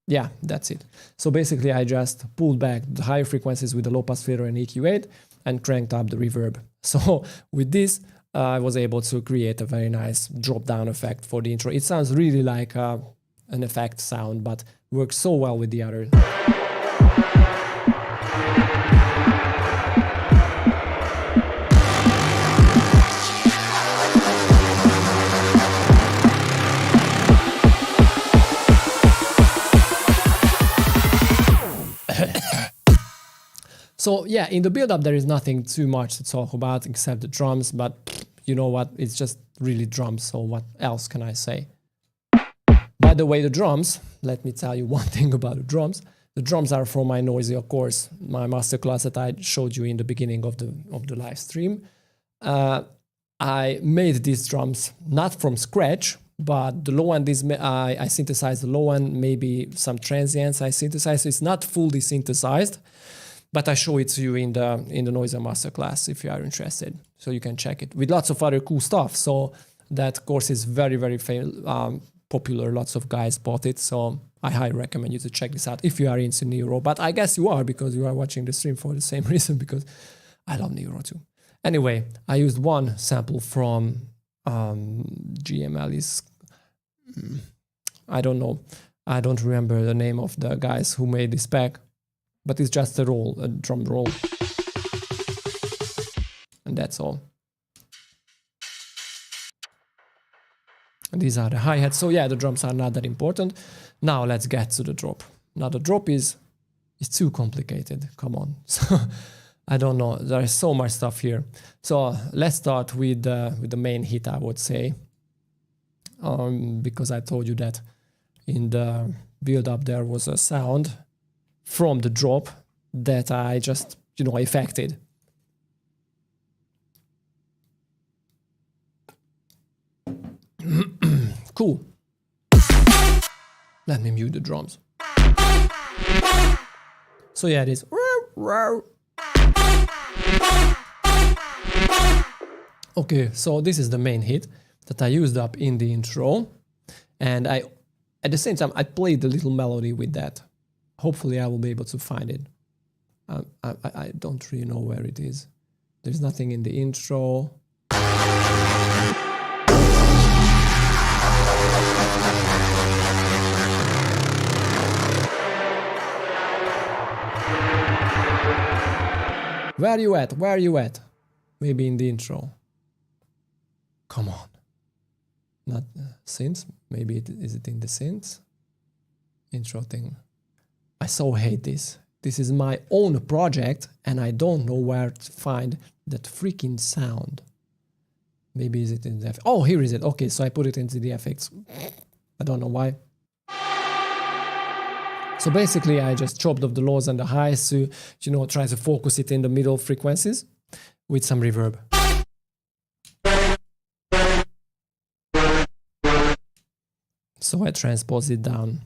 Yeah, that's it. So basically I just pulled back the higher frequencies with the low pass filter and EQ8 and cranked up the reverb. So with this, I was able to create a very nice drop down effect for the intro. It sounds really like an effect sound, but works so well with the other. So yeah, in the build-up there is nothing too much to talk about except the drums, but you know what, it's just really drums, so what else can I say? By the way, the drums, let me tell you one thing about the drums. The drums are from my Noisy, of course, my masterclass that I showed you in the beginning of the live stream. I made these drums not from scratch, but the low end is, I synthesized the low end, maybe some transients I synthesized, so it's not fully synthesized. But I show it to you in the Noisy Masterclass if you are interested, so you can check it with lots of other cool stuff. So that course is very popular. Lots of guys bought it, so I highly recommend you to check this out if you are into neuro. But I guess you are, because you are watching the stream for the same reason, because I love neuro too. Anyway, I used one sample from GML's. I don't know. I don't remember the name of the guys who made this pack. But it's just a roll, a drum roll. And that's all. And these are the hi-hats. So yeah, the drums are not that important. Now let's get to the drop. Now the drop is too complicated. Come on. So I don't know. There is so much stuff here. So let's start with the main hit, I would say. Because I told you that in the build-up there was a sound from the drop that I just, affected. Cool. Let me mute the drums. So yeah, it is. Okay, so this is the main hit that I used up in the intro. And at the same time, I played the little melody with that. Hopefully I will be able to find it. I don't really know where it is. There's nothing in the intro. Where are you at? Where are you at? Maybe in the intro. Come on. Not synths? Maybe is it in the synths? Intro thing. I so hate this. This is my own project and I don't know where to find that freaking sound. Maybe is it in the... Oh, here is it. Okay, so I put it into the effects. I don't know why. So basically I just chopped off the lows and the highs to, try to focus it in the middle frequencies with some reverb. So I transpose it down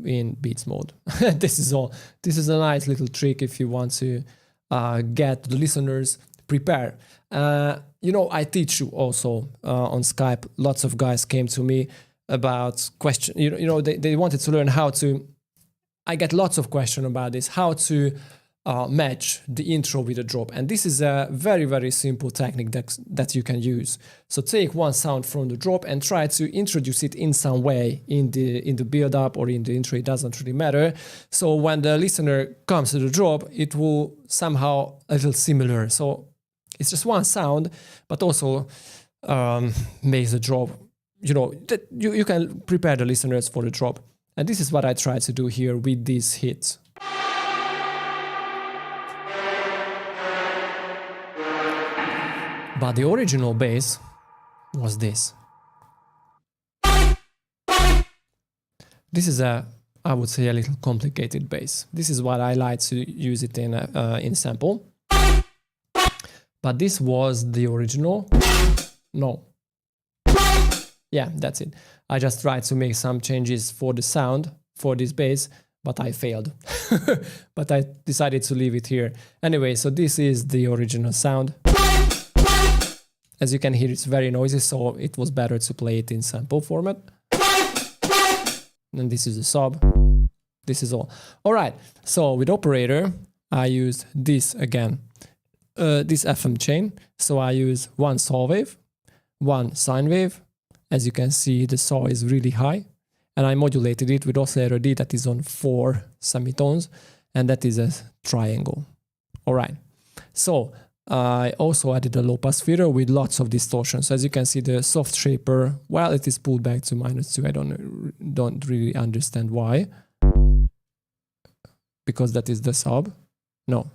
in beats mode. This is all. This is a nice little trick if you want to get the listeners prepared. I teach you also on Skype. Lots of guys came to me about questions. They wanted to learn how to. I get lots of questions about this. How to match the intro with a drop, and this is a very simple technique that you can use. So take one sound from the drop and try to introduce it in some way in the build up or in the intro. It doesn't really matter. So when the listener comes to the drop, it will somehow a little similar. So it's just one sound, but also makes the drop. You can prepare the listeners for the drop, and this is what I try to do here with these hits. But the original bass was this. This is a, I would say, a little complicated bass. This is what I like to use it in sample. But this was the original. No. Yeah, that's it. I just tried to make some changes for the sound for this bass, but I failed. But I decided to leave it here. Anyway, so this is the original sound. As you can hear, it's very noisy, so it was better to play it in sample format. And this is the sub. This is all. All right, so with operator, I used this again, this FM chain. So I use one saw wave, one sine wave. As you can see, the saw is really high. And I modulated it with oscillator D that is on 4 semitones. And that is a triangle. All right. So I also added a low pass filter with lots of distortion. So as you can see, the soft shaper, well, it is pulled back to -2. I don't really understand why. Because that is the sub. No.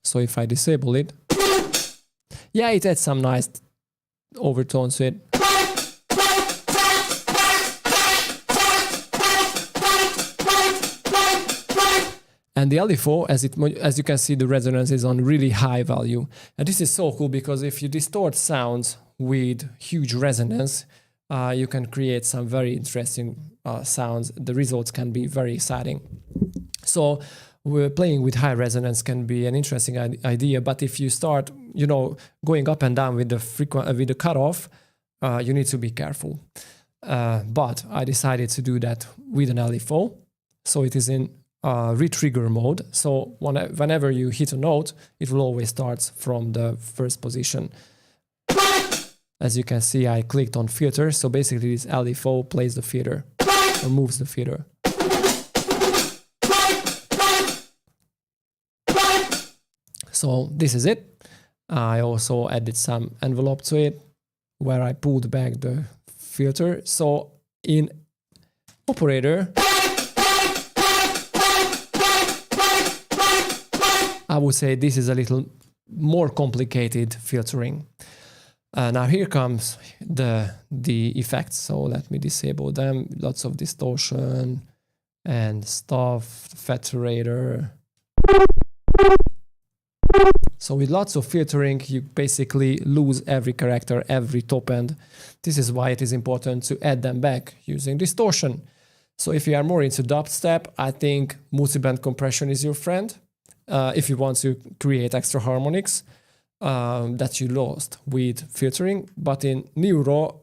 So if I disable it, yeah, it adds some nice overtones to it. And the LFO, as you can see, the resonance is on really high value. And this is so cool because if you distort sounds with huge resonance, you can create some very interesting sounds. The results can be very exciting. So we're playing with high resonance can be an interesting idea, but if you start, you know, going up and down with the cutoff, you need to be careful. But I decided to do that with an LFO, so it is in retrigger mode. So whenever you hit a note, it will always start from the first position. As you can see, I clicked on filter, so basically this LFO plays the filter or moves the filter. So this is it. I also added some envelope to it where I pulled back the filter. So in operator, I would say this is a little more complicated filtering. Now here comes the effects. So let me disable them. Lots of distortion and stuff, saturator. So with lots of filtering, you basically lose every character, every top end. This is why it is important to add them back using distortion. So if you are more into dubstep, I think multiband compression is your friend. If you want to create extra harmonics that you lost with filtering, but in neuro,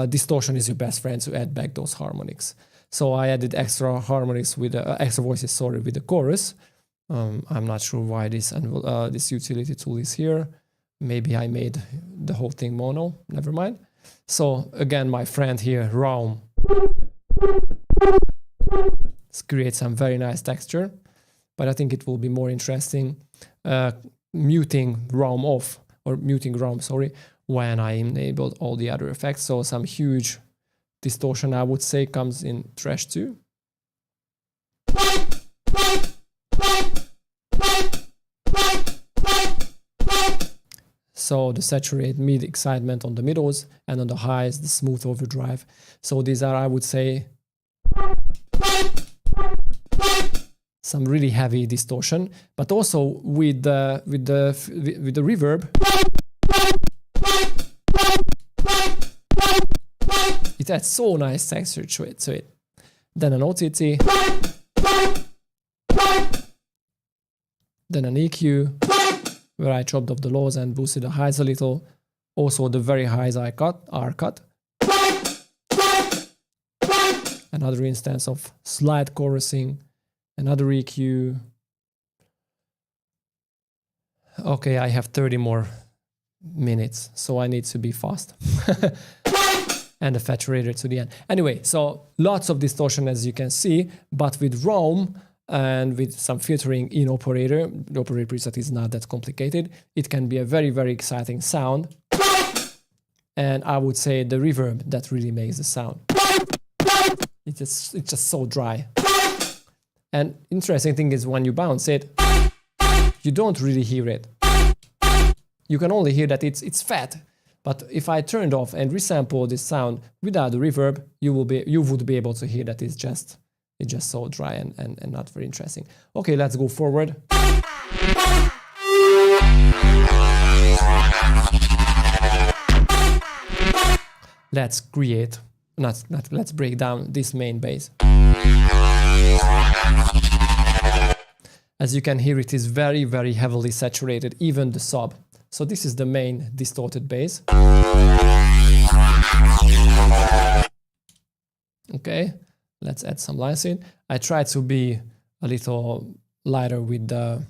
distortion is your best friend to add back those harmonics. So I added extra harmonics with extra voices, sorry, with the chorus. I'm not sure why this utility tool is here. Maybe I made the whole thing mono. Never mind. So again, my friend here, Raum, creates some very nice texture. But I think it will be more interesting muting Raum off, or muting Raum, sorry, when I enabled all the other effects. So some huge distortion, I would say, comes in Trash 2. So the saturate mid excitement on the middles, and on the highs, the smooth overdrive. So these are, I would say, some really heavy distortion, but also with the reverb, it adds so nice texture to it. Then an OTT, then an EQ, where I chopped off the lows and boosted the highs a little. Also the very highs are cut. Another instance of slide chorusing. Another EQ. Okay, I have 30 more minutes, so I need to be fast. And the saturator to the end. Anyway, so lots of distortion, as you can see, but with Raum and with some filtering in operator, the operator preset is not that complicated. It can be a very, very exciting sound. And I would say the reverb that really makes the sound. It's just so dry. And interesting thing is when you bounce it, you don't really hear it. you can only hear that it's fat. But if I turned off and resample this sound without the reverb, you would be able to hear that it's just so dry and not very interesting. Okay, let's go forward. Let's create, let's break down this main bass. As you can hear, it is very, very heavily saturated, even the sub. So this is the main distorted bass. Okay, let's add some lines in. I try to be a little lighter with the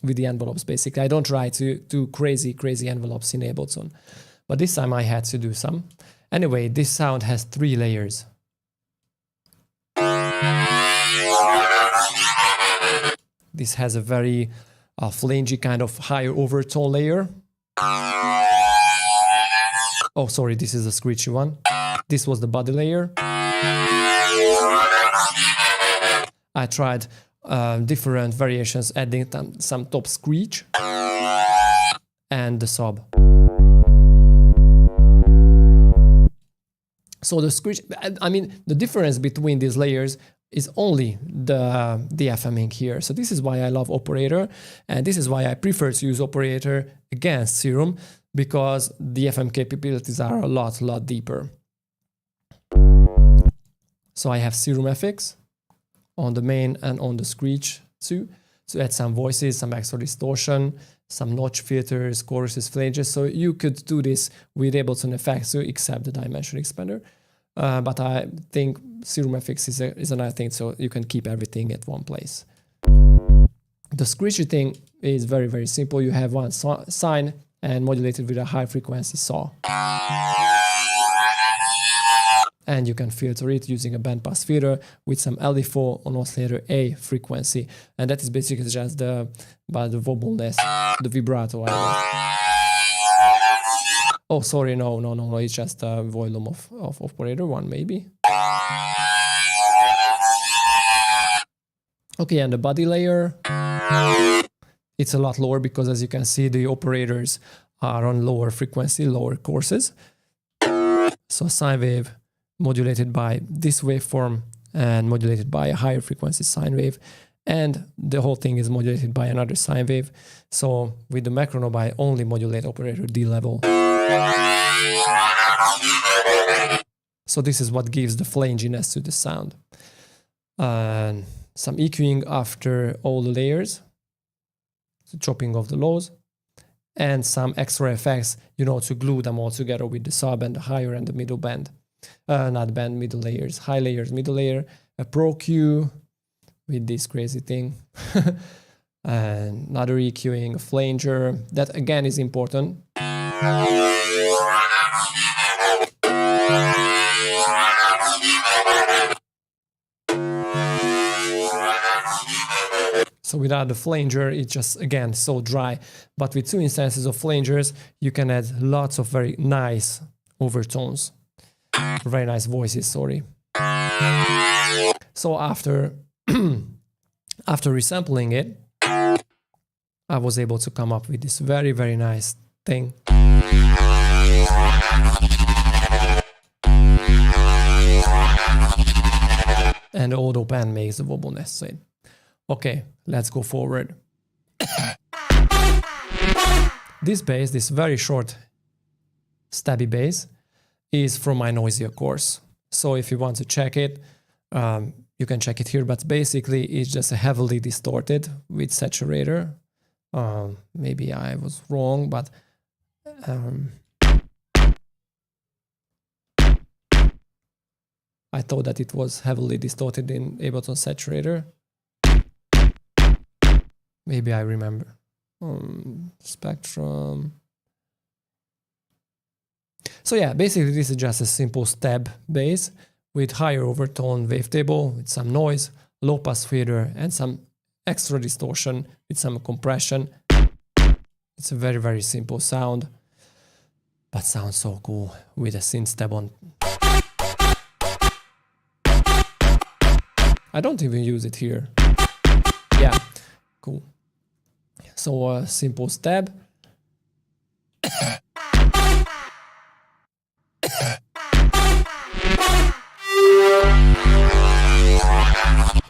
envelopes. Basically, I don't try to do crazy envelopes in Ableton, but this time I had to do some. Anyway, this sound has 3 layers. This has a very flangy kind of higher overtone layer. Oh, sorry, this is a screechy one. This was the body layer. I tried different variations, adding some top screech and the sub. So the screech, I mean, the difference between these layers is only the FMing here. So this is why I love Operator, and this is why I prefer to use Operator against Serum, because the FM capabilities are a lot deeper. So I have Serum FX on the main and on the screech too, to add some voices, some extra distortion, some notch filters, choruses, flanges. So you could do this with Ableton effects too, except the dimension expander. But I think Serum FX is another thing, so you can keep everything at one place. The screechy thing is very, very simple. You have one sine and modulated with a high frequency saw. And you can filter it using a bandpass filter with some LFO on oscillator A frequency. And that is basically just the wobbleness, the vibrato. Oh, sorry, no, it's just the volume of Operator 1, maybe. Okay, and the body layer, it's a lot lower because, as you can see, the operators are on lower frequency, lower courses. So sine wave modulated by this waveform and modulated by a higher frequency sine wave, and the whole thing is modulated by another sine wave. So with the metronome, I only modulate Operator D level. So this is what gives the flanginess to the sound. Some EQing after all the layers, so chopping off the lows, and some extra effects, you know, to glue them all together with the sub and the higher and the middle band. Not band, middle layers, high layers, middle layer, a Pro Q with this crazy thing, and another EQing, a flanger, that again is important. So without the flanger, it's just, again, so dry. But with 2 instances of flangers, you can add lots of very nice overtones. Very nice voices, sorry. So after resampling it, I was able to come up with this very, very nice thing. And the auto pan makes the wobbleness. So okay, let's go forward. This bass, this very short, stabby bass, is from my Noisia course. So if you want to check it, you can check it here, but basically it's just a heavily distorted with saturator. Maybe I was wrong, but I thought that it was heavily distorted in Ableton saturator. Maybe I remember. Spectrum. So yeah, basically this is just a simple stab bass with higher overtone wavetable, with some noise, low pass filter, and some extra distortion with some compression. It's a very, very simple sound, but sounds so cool with a synth stab on. I don't even use it here. Yeah, cool. So a simple stab.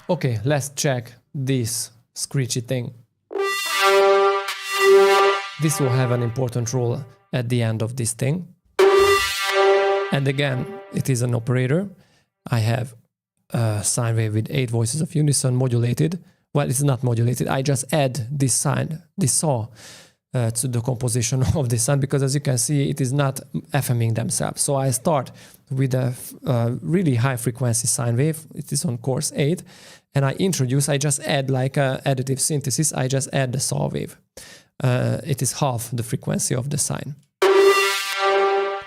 Okay, let's check this screechy thing. This will have an important role at the end of this thing. And again, it is an operator. I have a sine wave with 8 voices of unison modulated. Well, it's not modulated. I just add this sine, this saw, to the composition of the sine, because as you can see, it is not FMing themselves. So I start with a really high frequency sine wave. It is on course 8. And I just add like a additive synthesis. I just add the saw wave. It is half the frequency of the sine.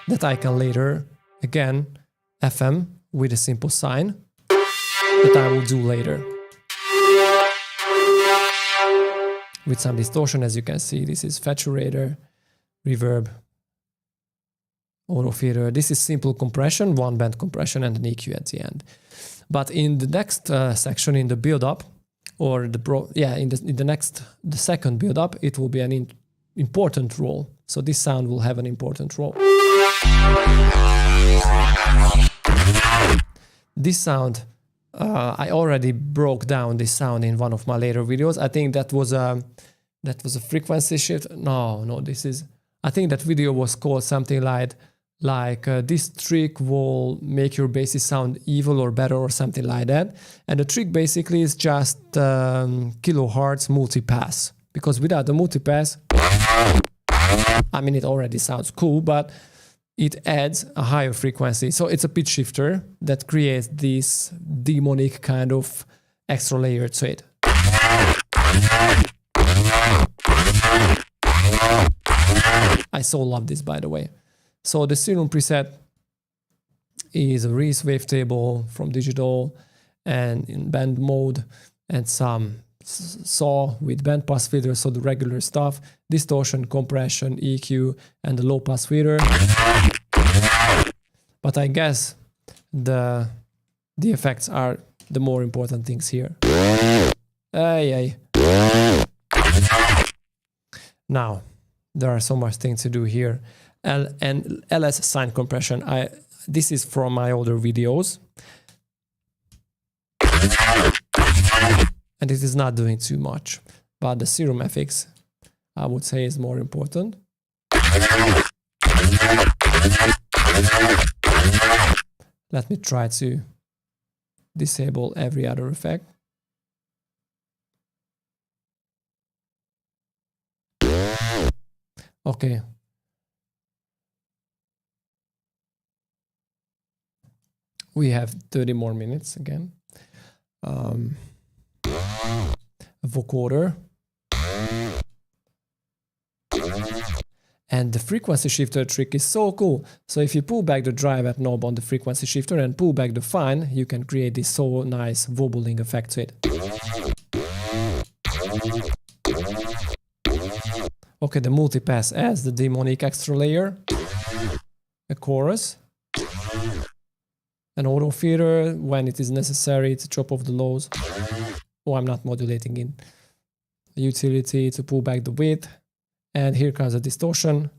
That I can later, again, FM with a simple sine that I will do later. With some distortion, as you can see, this is saturator, reverb, auto filter. This is simple compression, one band compression and an EQ at the end. But in the next section, in the build-up, or the second build-up, it will be an important role. So this sound will have an important role. This sound, I already broke down this sound in one of my later videos. I think that was a frequency shift. No, this is. I think that video was called something like this trick will make your basses sound evil or better or something like that. And the trick basically is just kilohertz multipass, because without the multipass, I mean, it already sounds cool, but it adds a higher frequency. So it's a pitch shifter that creates this demonic kind of extra layer to it. I so love this, by the way. So the Serum preset is a Reese wavetable from digital and in band mode, and some saw with band pass filter, so the regular stuff, distortion, compression, EQ, and the low pass filter. But I guess the effects are the more important things here. Now, there are so much things to do here. And LS sine compression. This is from my older videos. And it is not doing too much. But the Serum FX, I would say, is more important. Let me try to disable every other effect. Okay. We have 30 more minutes again. Vocoder. And the frequency shifter trick is so cool. So if you pull back the drive knob on the frequency shifter and pull back the fine, you can create this so nice wobbling effect to it. Okay, the multipass adds the demonic extra layer, a chorus, an auto filter when it is necessary to chop off the lows. Oh, I'm not modulating in. A utility to pull back the width. And here comes a distortion.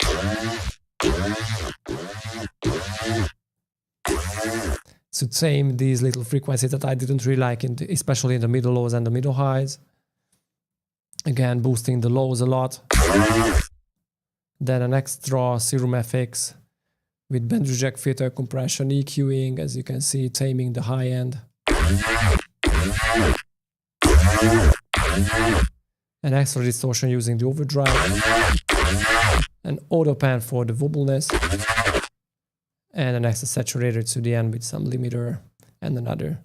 To tame these little frequencies that I didn't really like, especially in the middle lows and the middle highs. Again, boosting the lows a lot. Then an extra Serum FX with band reject filter, compression, EQing, as you can see, taming the high end. An extra distortion using the overdrive. An auto pan for the wobbleness. And an extra saturator to the end with some limiter and another.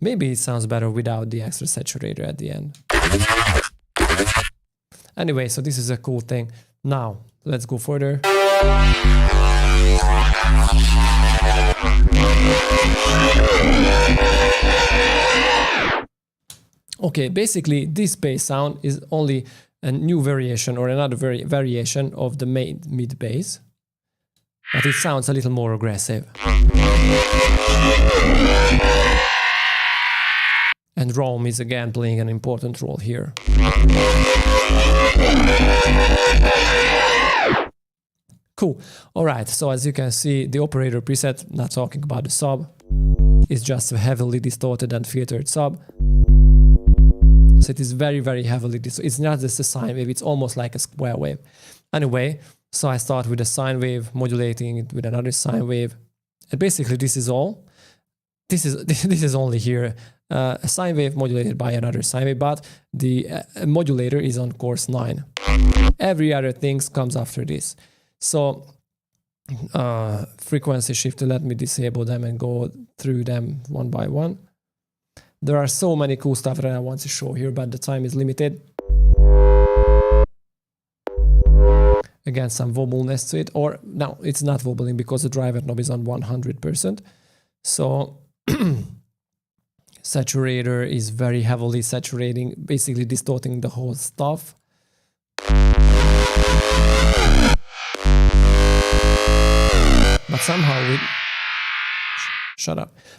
Maybe it sounds better without the extra saturator at the end. Anyway, so this is a cool thing. Now, let's go further. Okay, basically this bass sound is only a new variation or another variation of the main mid bass, but it sounds a little more aggressive. And ROM is again playing an important role here. Cool. All right, so as you can see, the operator preset, not talking about the sub, is just a heavily distorted and filtered sub. So it is very, very heavily distorted. It's not just a sine wave, it's almost like a square wave. Anyway, so I start with a sine wave, modulating it with another sine wave. And basically this is all. This is only here a sine wave modulated by another sine wave, but the modulator is on course 9. Every other thing comes after this. So frequency shifter, let me disable them and go through them one by one. There are so many cool stuff that I want to show here, but the time is limited. Again, some wobbleness to it, or no, it's not wobbling because the driver knob is on 100%. So saturator is very heavily saturating, basically distorting the whole stuff. But somehow with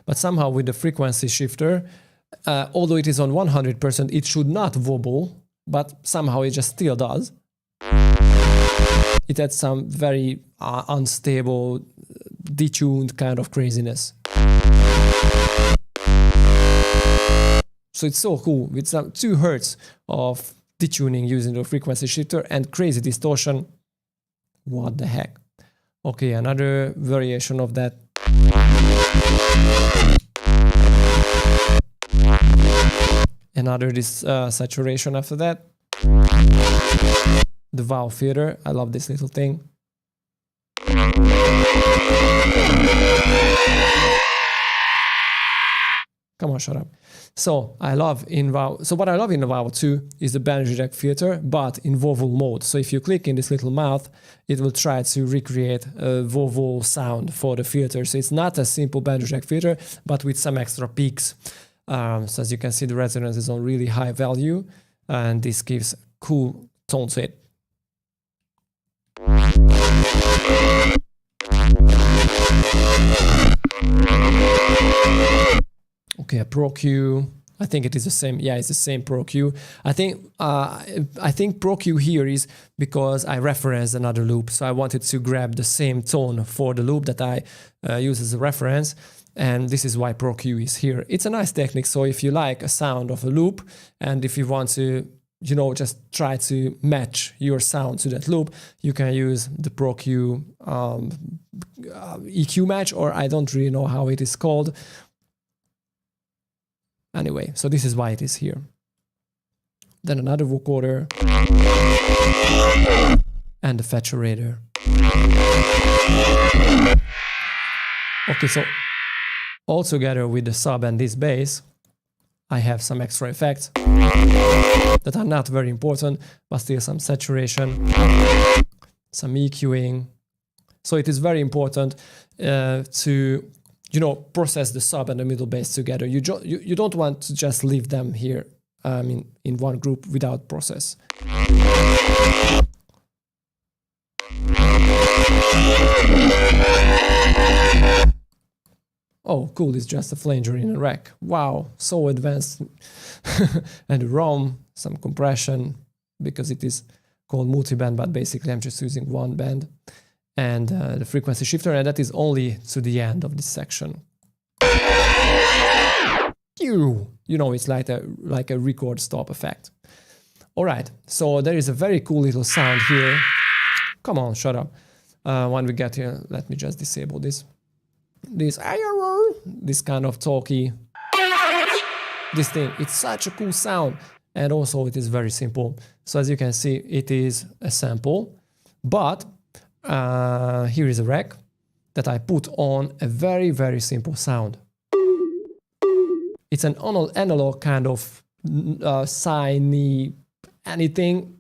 But somehow with the frequency shifter, although it is on 100%, it should not wobble, but somehow it just still does. It had some very unstable, detuned kind of craziness. So it's so cool with some 2 Hz of detuning using the frequency shifter and crazy distortion. What the heck? Okay, another variation of that. Another saturation after that. The wow filter, I love this little thing. Come on, shut up. So I love in wow. So what I love in the wow 2 is the band reject filter, but in vowel mode. So if you click in this little mouth, it will try to recreate a vowel sound for the filter. So it's not a simple band reject filter, but with some extra peaks. So as you can see, the resonance is on really high value, and this gives cool tone to it. Okay, a Pro Q. I think it is the same. Yeah, it's the same Pro Q. I think Pro Q here is because I referenced another loop, so I wanted to grab the same tone for the loop that I use as a reference, and this is why Pro Q is here. It's a nice technique. So if you like a sound of a loop, and if you want to, you know, just try to match your sound to that loop, you can use the Pro Q EQ match, or I don't really know how it is called. Anyway, so this is why it is here. Then another vocoder and the saturator. Okay, so all together with the sub and this bass, I have some extra effects that are not very important, but still some saturation, some EQing. So it is very important to, you know, process the sub and the middle bass together. You don't want to just leave them here in one group without process. Oh, cool, it's just a flanger in a rack. Wow, so advanced. And ROM, some compression, because it is called multi-band, but basically I'm just using one band. And the frequency shifter, and that is only to the end of this section. You know, it's like a record stop effect. All right, so there is a very cool little sound here. Come on, shut up. When we get here, let me just disable this. This kind of talky, this thing, it's such a cool sound, and also it is very simple. So as you can see, it is a sample, but here is a rack that I put on a very, very simple sound. It's an analog kind of sine anything.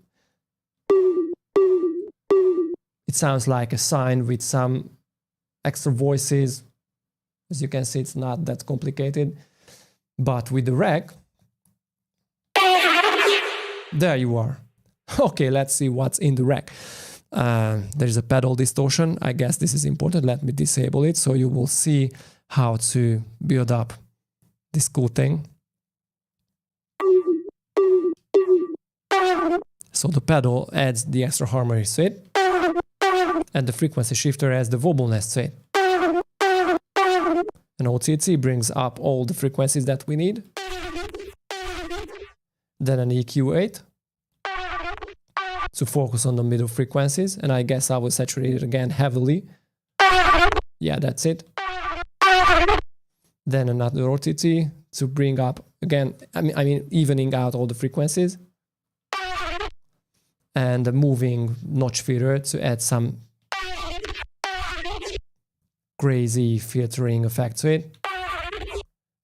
It sounds like a sine with some extra voices. As you can see, it's not that complicated. But with the rack, there you are. Okay, let's see what's in the rack. There is a pedal distortion. I guess this is important. Let me disable it so you will see how to build up this cool thing. So the pedal adds the extra harmony to it, and the frequency shifter adds the wobbleness to it. An OTT brings up all the frequencies that we need. Then an EQ8 to focus on the middle frequencies, and I guess I will saturate it again heavily. Yeah, that's it. Then another OTT to bring up again, I mean evening out all the frequencies. And a moving notch filter to add some crazy filtering effect to it.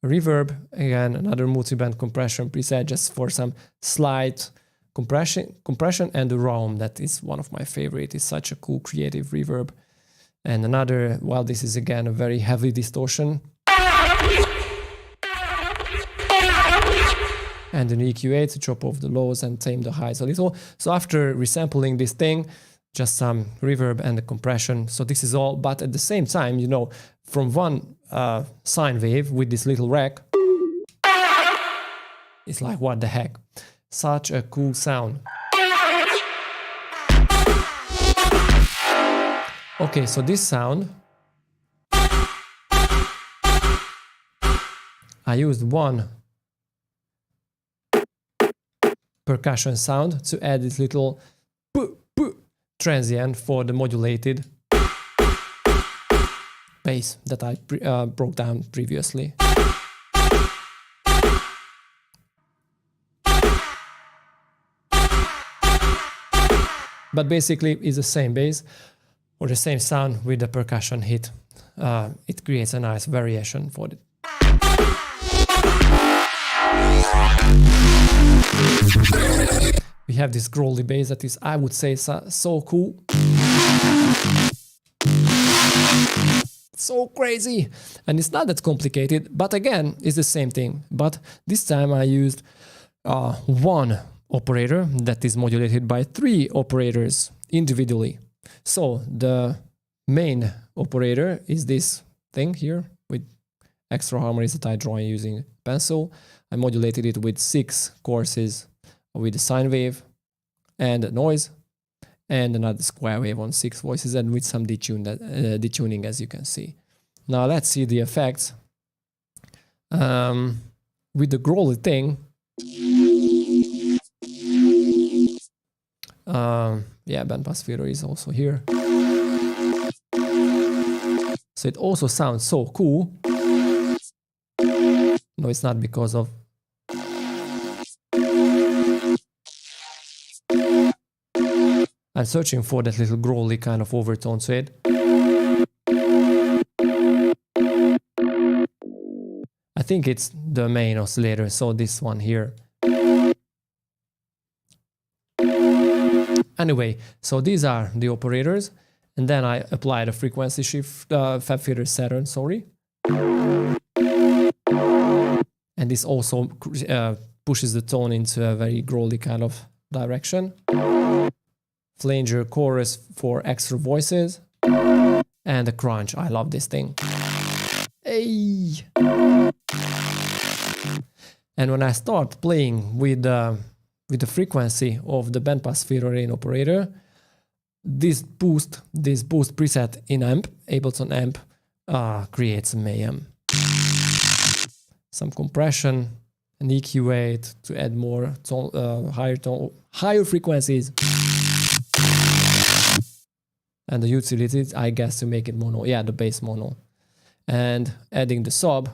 Reverb, again, another multi-band compression preset just for some slight compression, and the ROM, that is one of my favorite. It's such a cool creative reverb. And another, well, this is again a very heavy distortion. And an EQ8 to chop off the lows and tame the highs a little. So after resampling this thing, just some reverb and the compression. So this is all, but at the same time, you know, from one sine wave with this little rack, it's like, what the heck? Such a cool sound. Okay, so this sound, I used one percussion sound to add this little transient for the modulated bass that I broke down previously. But basically it's the same bass or the same sound with the percussion hit. It creates a nice variation for it. We have this growly bass that is, I would say, so cool. So crazy. And it's not that complicated, but again, it's the same thing. But this time I used one operator that is modulated by 3 operators individually. So the main operator is this thing here with extra harmonies that I draw using pencil. I modulated it with 6 courses with a sine wave and a noise, and another square wave on 6 voices, and with some detuning, as you can see. Now let's see the effects. With the growly thing, yeah, bandpass filter is also here. So it also sounds so cool. No, it's not because of... I'm searching for that little growly kind of overtone to it. I think it's the main oscillator, so this one here. Anyway, so these are the operators, and then I applied a frequency shift, fab filter Serum, sorry. And this also pushes the tone into a very growly kind of direction. Flanger chorus for extra voices, and the crunch. I love this thing. Hey! And when I start playing with the frequency of the bandpass filter in operator, this boost preset in Ableton amp creates mayhem. Some compression, an EQ8 to add more higher frequencies. And the utilities, I guess, to make it mono. Yeah, the bass mono. And adding the sub.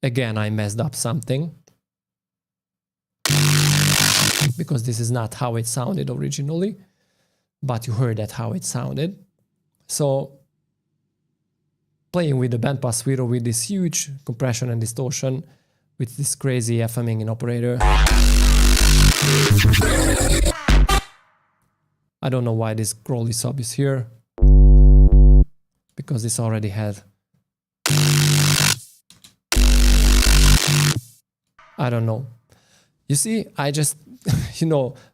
Again, I messed up something. Because this is not how it sounded originally. But you heard that how it sounded. So, playing with the bandpass filter with this huge compression and distortion, with this crazy FMing in operator. I don't know why this growly sub is here, because this already had. I don't know. You see, I just,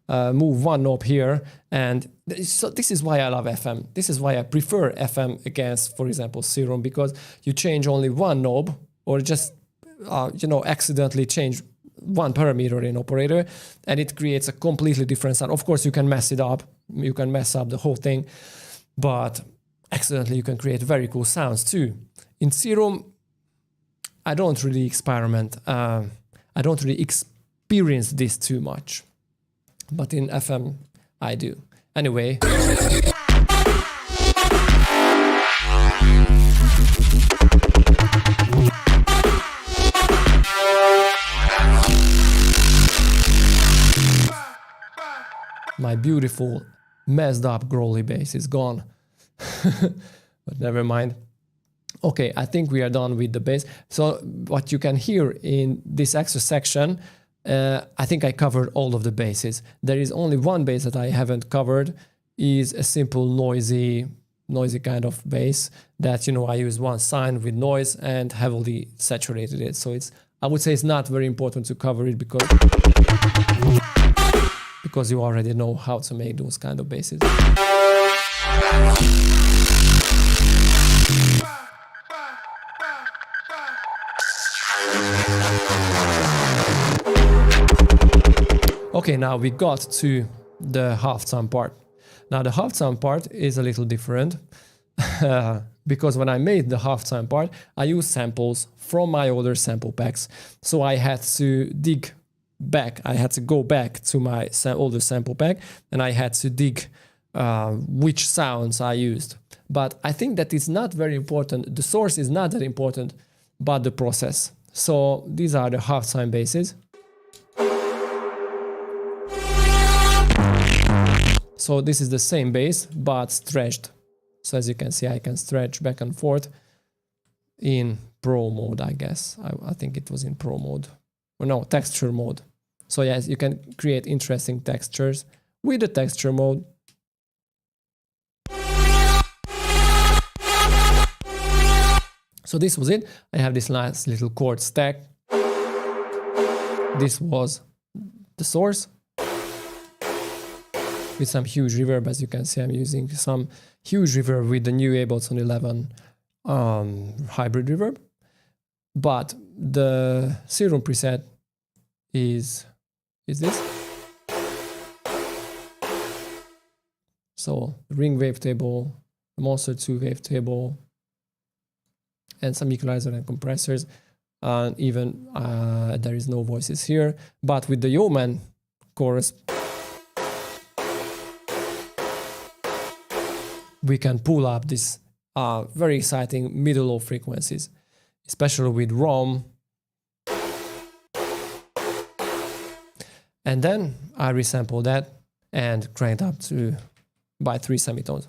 move one knob here, and so this is why I love FM. This is why I prefer FM against, for example, Serum, because you change only one knob, or just, accidentally change one parameter in operator, and it creates a completely different sound. Of course, you can mess it up. You can mess up the whole thing, but excellently, you can create very cool sounds too. In Serum, I don't really experiment. I don't really experience this too much, but in FM, I do. Anyway. My beautiful, messed up growly bass is gone. But never mind. Okay, I think we are done with the bass. So what you can hear in this extra section, I think I covered all of the basses. There is only one bass that I haven't covered, is a simple noisy kind of bass that, you know, I use one sine with noise and heavily saturated it. So I would say it's not very important to cover it because you already know how to make those kind of basses. Okay, now we got to the halftone part. Now the halftone part is a little different because when I made the halftone part, I used samples from my older sample packs. So I had to dig back. I had to go back to my older sample pack and I had to dig which sounds I used. But I think that it's not very important. The source is not that important, but the process. So these are the halftone basses. So this is the same bass, but stretched. So as you can see, I can stretch back and forth in Pro mode, I guess. I think it was in Pro mode. Or no, texture mode. So yes, you can create interesting textures with the texture mode. So this was it. I have this nice little chord stack. This was the source. With some huge reverb, as you can see, I'm using some huge reverb with the new Ableton 11 hybrid reverb. But the Serum preset is this. So ring wavetable, Monster 2 wavetable, and some equalizer and compressors. Even there is no voices here. But with the Yeoman chorus, we can pull up this very exciting middle-low frequencies, especially with ROM. And then I resample that and crank it up by 3 semitones.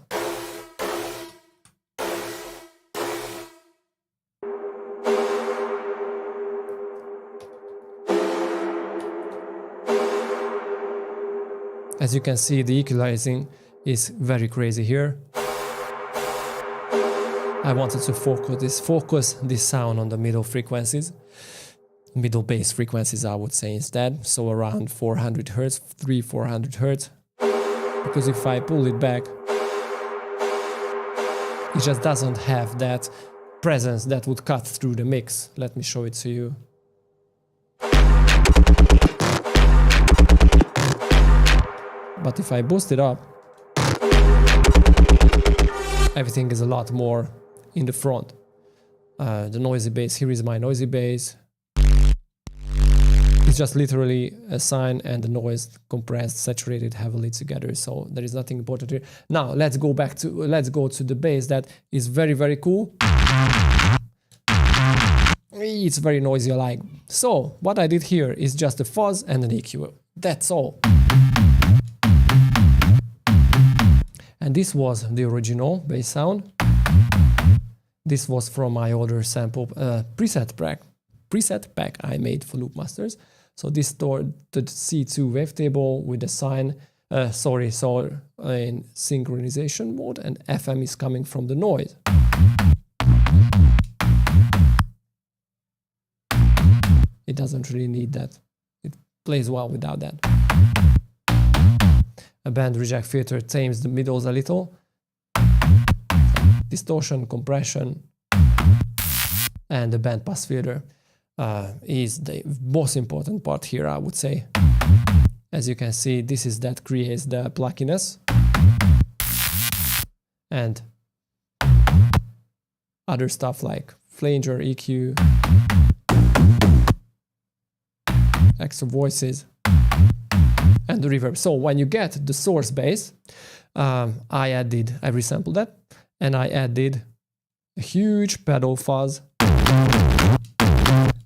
As you can see, the equalizing is very crazy here. I wanted to focus this sound on the middle frequencies, middle bass frequencies, I would say instead. So around 400 Hertz, 300-400 Hertz. Because if I pull it back, it just doesn't have that presence that would cut through the mix. Let me show it to you. But if I boost it up, everything is a lot more in the front. The noisy bass, here is my noisy bass. It's just literally a sine and the noise compressed, saturated heavily together. So there is nothing important here. Now let's go to the bass that is very, very cool. It's very noisy alike. So what I did here is just a fuzz and an EQ. That's all. And this was the original bass sound. This was from my older sample preset pack I made for Loop Masters. So this stored the C2 wavetable with the sine, in synchronization mode, and FM is coming from the noise. It doesn't really need that. It plays well without that. A band reject filter tames the middles a little. Distortion, compression, and the band pass filter. is the most important part here, I would say. As you can see, this is that creates the pluckiness and other stuff like flanger, EQ, extra voices, and the reverb. So when you get the source bass, I resampled that, and I added a huge pedal fuzz.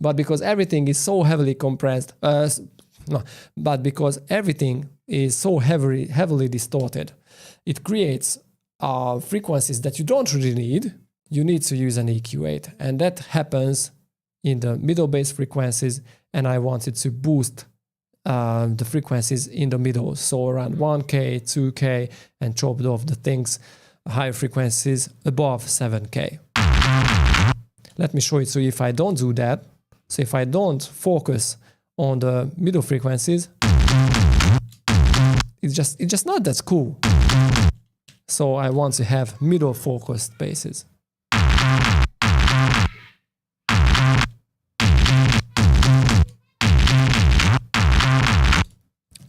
But because everything is so heavily compressed, but because everything is so heavily distorted, it creates frequencies that you don't really need. You need to use an EQ8, and that happens in the middle bass frequencies, and I wanted to boost the frequencies in the middle, so around 1K, 2K, and chopped off the things, higher frequencies above 7K. Let me show you. So if I don't do that, so if I don't focus on the middle frequencies, it's just not that cool. So I want to have middle focused basses.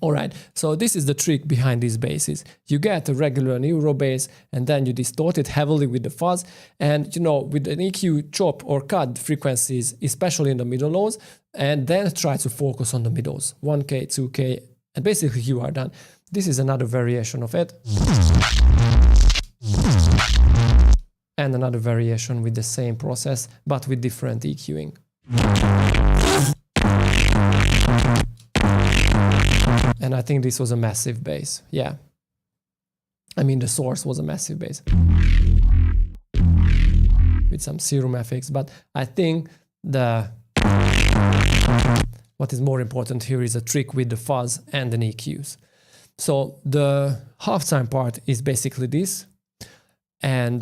Alright, so this is the trick behind these basses. You get a regular neuro bass and then you distort it heavily with the fuzz, and you know, with an EQ chop or cut frequencies, especially in the middle lows, and then try to focus on the middles, 1K, 2K, and basically you are done. This is another variation of it. And another variation with the same process, but with different EQing. And I think this was a massive bass. Yeah. I mean, the source was a massive bass. With some Serum FX, but I think what is more important here is a trick with the fuzz and the EQs. So the halftime part is basically this, and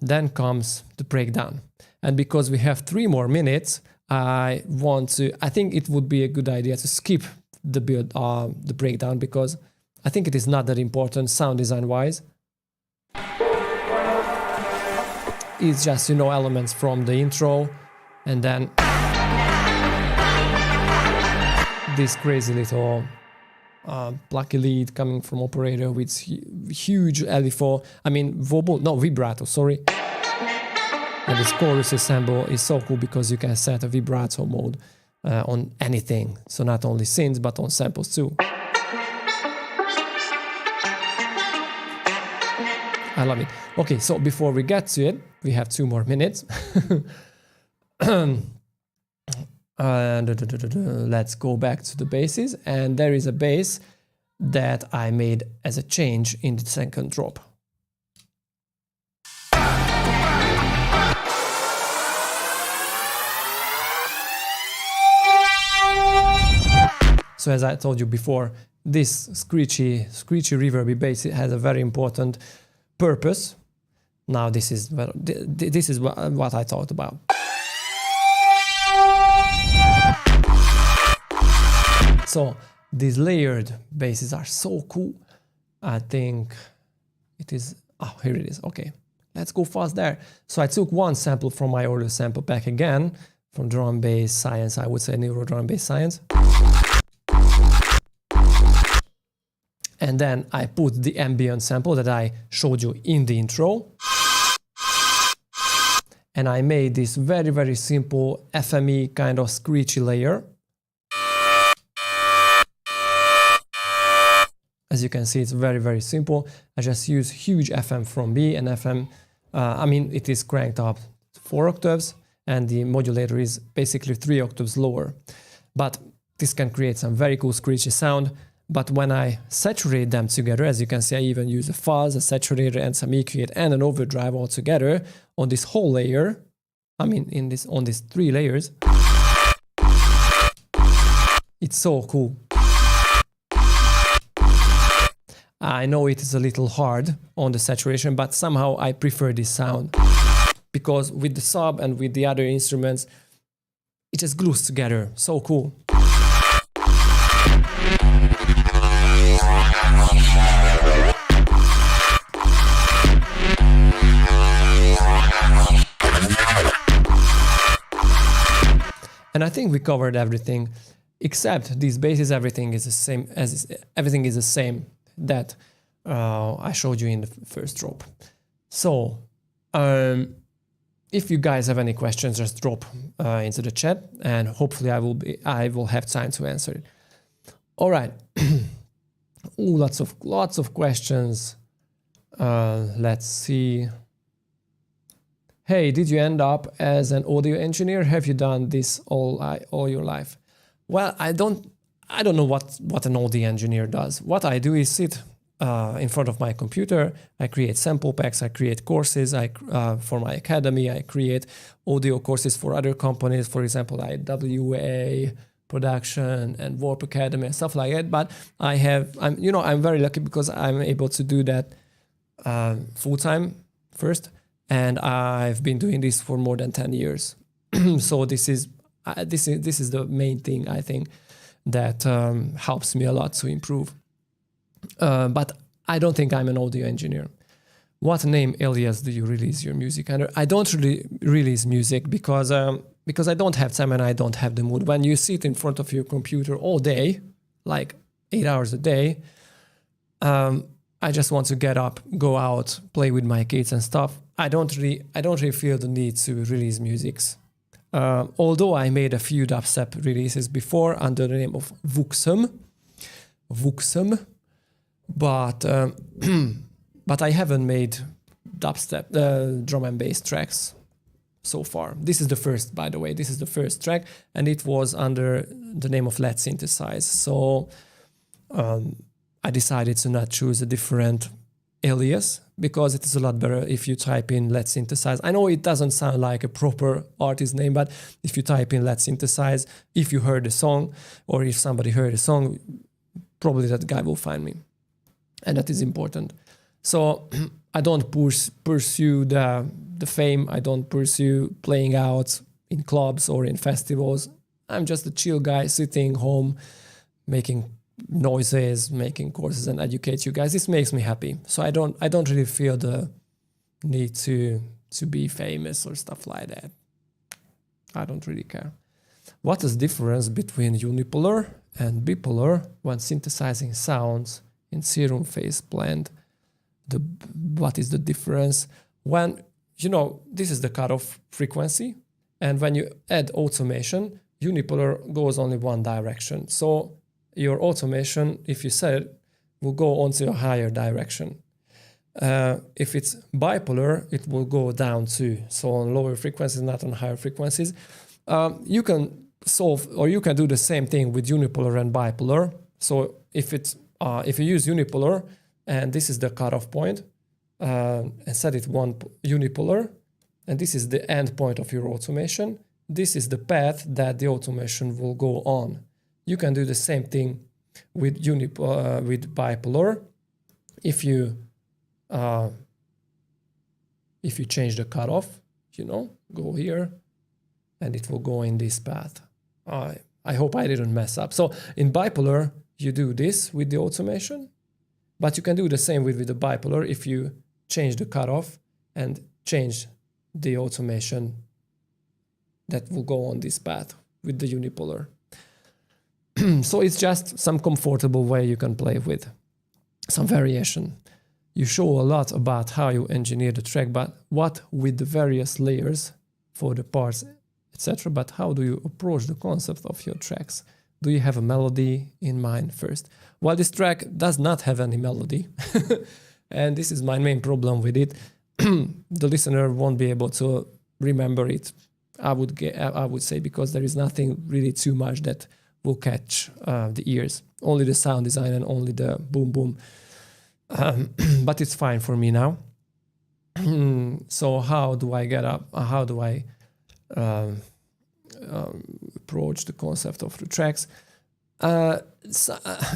then comes the breakdown. And because we have 3 more minutes, I think it would be a good idea to skip the breakdown, because I think it is not that important sound design wise. It's just, you know, elements from the intro, and then this crazy little plucky lead coming from operator with huge LFO, vibrato, sorry. And this chorus ensemble is so cool because you can set a vibrato mode on anything, so not only synths but on samples too. I love it. Okay, so before we get to it, we have 2 more minutes. Let's go back to the basses, and there is a bass that I made as a change in the second drop. So as I told you before, this screechy reverby bass has a very important purpose. Now this is what I thought about. So these layered basses are so cool. I think it is, here it is. Okay, let's go fast there. So I took one sample from my earlier sample pack again, from drum bass science, I would say neuro drum bass science. And then I put the ambient sample that I showed you in the intro. And I made this very, very simple FME kind of screechy layer. As you can see, it's very, very simple. I just use huge FM from B, and FM, it is cranked up 4 octaves, and the modulator is basically 3 octaves lower. But this can create some very cool screechy sound. But when I saturate them together, as you can see, I even use a fuzz, a saturator, and some EQ8 and an overdrive all together on this whole layer. On these 3 layers. It's so cool. I know it is a little hard on the saturation, but somehow I prefer this sound, because with the sub and with the other instruments, it just glues together. So cool. And I think we covered everything, except these basses, everything is the same that I showed you in the first drop. So if you guys have any questions, just drop into the chat, and hopefully I will have time to answer it. All right. Ooh, lots of questions. Let's see. Hey, did you end up as an audio engineer? Have you done this all your life? Well, I don't know what an audio engineer does. What I do is sit in front of my computer. I create sample packs. I create courses. For my academy, I create audio courses for other companies. For example, IWA, Percussion, and Warp Academy and stuff like that. But I'm very lucky because I'm able to do that full time first, and I've been doing this for more than 10 years. So this is the main thing I think that helps me a lot to improve. But I don't think I'm an audio engineer. What name alias do you release your music under? I don't really release music because I don't have time and I don't have the mood. When you sit in front of your computer all day, like 8 hours a day, I just want to get up, go out, play with my kids and stuff. I don't really feel the need to release musics. Although I made a few dubstep releases before under the name of Vuxum, but I haven't made dubstep drum and bass tracks so far. This is the first, by the way. This is the first track, and it was under the name of Letsynthesize. So I decided to not choose a different alias because it is a lot better if you type in Letsynthesize. I know it doesn't sound like a proper artist name, but if you type in Letsynthesize, if you heard the song or if somebody heard the song, probably that guy will find me. And that is important. So I don't pursue the fame. I don't pursue playing out in clubs or in festivals. I'm just a chill guy sitting home, making noises, making courses, and educate you guys. This makes me happy. So I don't really feel the need to be famous or stuff like that. I don't really care. What is the difference between unipolar and bipolar when synthesizing sounds in Serum phase blend? What is the difference? When, this is the cutoff frequency, and when you add automation, unipolar goes only one direction. So your automation, if you set it, will go onto a higher direction. If it's bipolar, it will go down too. So on lower frequencies, not on higher frequencies. You can solve, or you can do the same thing with unipolar and bipolar. So if you use unipolar, and this is the cutoff point, and set it one unipolar, and this is the end point of your automation. This is the path that the automation will go on. You can do the same thing with bipolar. If you change the cutoff, go here, and it will go in this path. I hope I didn't mess up. So in bipolar, you do this with the automation, but you can do the same with the bipolar if you change the cutoff and change the automation that will go on this path with the unipolar. So it's just some comfortable way you can play with, some variation. You show a lot about how you engineer the track, but what with the various layers for the parts, etc. But how do you approach the concept of your tracks? Do you have a melody in mind first? Well, this track does not have any melody, and this is my main problem with it. The listener won't be able to remember it, I would say, because there is nothing really too much that will catch the ears. Only the sound design and only the boom boom. But it's fine for me now. So how do I get up? How do I approach the concept of the tracks?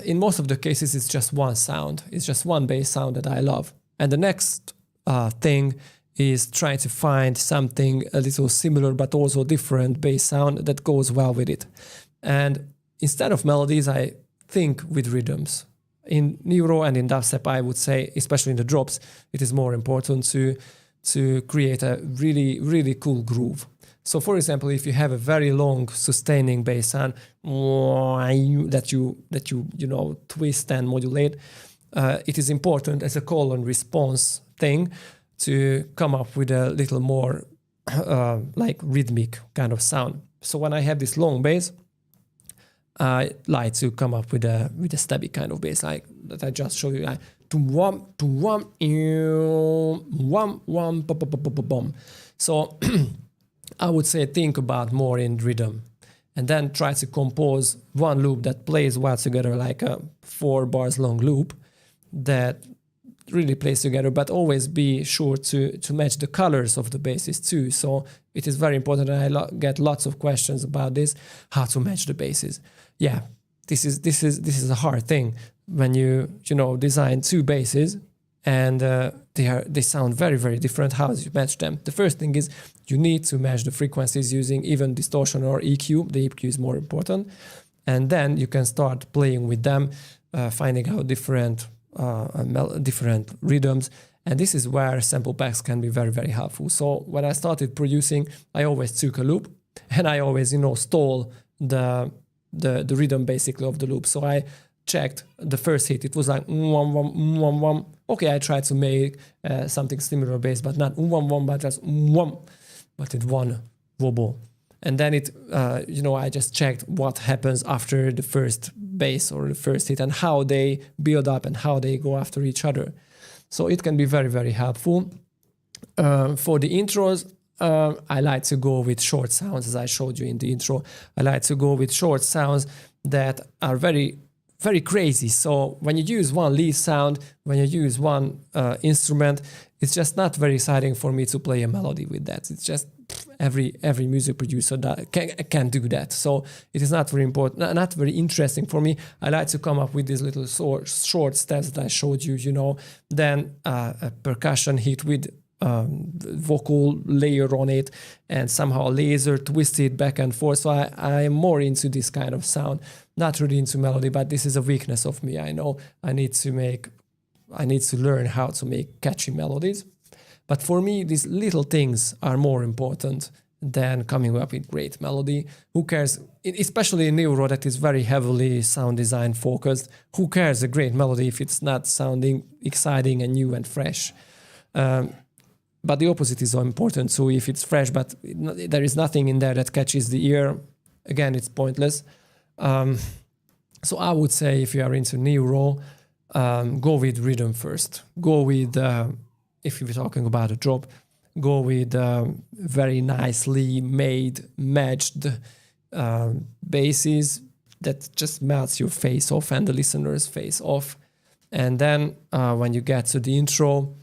In most of the cases, it's just one sound. It's just one bass sound that I love. And the next thing is trying to find something a little similar but also different bass sound that goes well with it. And instead of melodies, I think with rhythms. In neuro and in dubstep, I would say, especially in the drops, it is more important to create a really, really cool groove. So for example, if you have a very long sustaining bass sound that you twist and modulate, it is important as a call and response thing to come up with a little more like rhythmic kind of sound. So when I have this long bass, I like to come up with a stabby kind of bass, like that I just showed you, like to one. So I would say think about more in rhythm, and then try to compose one loop that plays well together, like a 4 bars long loop that really plays together, but always be sure to match the colors of the basses too. So it is very important, and I get lots of questions about this, how to match the basses. Yeah, this is a hard thing when you design 2 basses and they sound very, very different. How do you match them? The first thing is you need to match the frequencies using even distortion or EQ. The EQ is more important, and then you can start playing with them, finding out different rhythms, and this is where sample packs can be very, very helpful. So when I started producing, I always took a loop and I always stole the rhythm basically of the loop. So I checked the first hit, it was like okay, I tried to make something similar bass, but not but just but it one wobble. And then it I just checked what happens after the first bass or the first hit and how they build up and how they go after each other. So it can be very, very helpful. For the intros, I like to go with short sounds, as I showed you in the intro. I like to go with short sounds that are very, very crazy. So when you use one lead sound, when you use one instrument, it's just not very exciting for me to play a melody with that. It's just every music producer that can do that. So it is not very important, not very interesting for me. I like to come up with these little short steps that I showed you, then a percussion hit with vocal layer on it and somehow laser twisted back and forth. So I am more into this kind of sound, not really into melody, but this is a weakness of me. I know I need to learn how to make catchy melodies. But for me, these little things are more important than coming up with great melody. Who cares? Especially in Neuro, that is very heavily sound design focused. Who cares a great melody if it's not sounding exciting and new and fresh? But the opposite is so important. So if it's fresh, but there is nothing in there that catches the ear, again, it's pointless. So I would say if you are into Neuro, go with rhythm first. Go with... if you're talking about a drop, go with very nicely made, matched basses that just melts your face off and the listener's face off. And then when you get to the intro,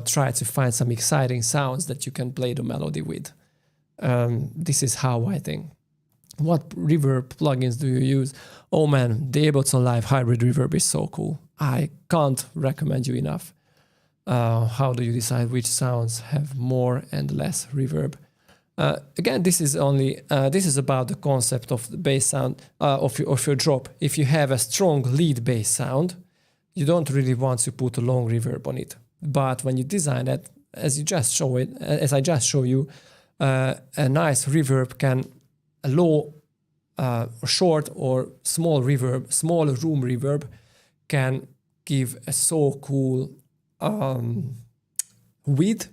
try to find some exciting sounds that you can play the melody with. This is how I think. What reverb plugins do you use? Oh man, the Ableton Live Hybrid Reverb is so cool. I can't recommend you enough. How do you decide which sounds have more and less reverb? Again, this is about the concept of the bass sound of your drop. If you have a strong lead bass sound, you don't really want to put a long reverb on it. But when you design it, as I just show you, a nice reverb a low, short or small reverb, small room reverb can give a so cool width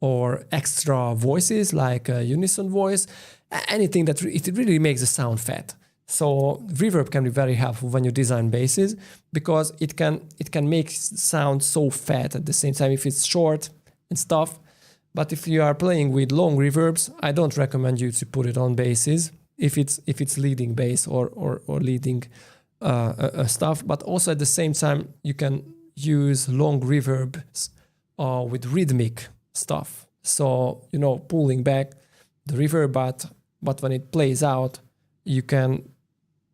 or extra voices like a unison voice, anything that it really makes the sound fat. So reverb can be very helpful when you design basses because it can make sound so fat at the same time if it's short and stuff. But if you are playing with long reverbs, I don't recommend you to put it on basses if it's leading bass or leading stuff. But also at the same time you can use long reverbs with rhythmic stuff. So, pulling back the reverb, but when it plays out, you can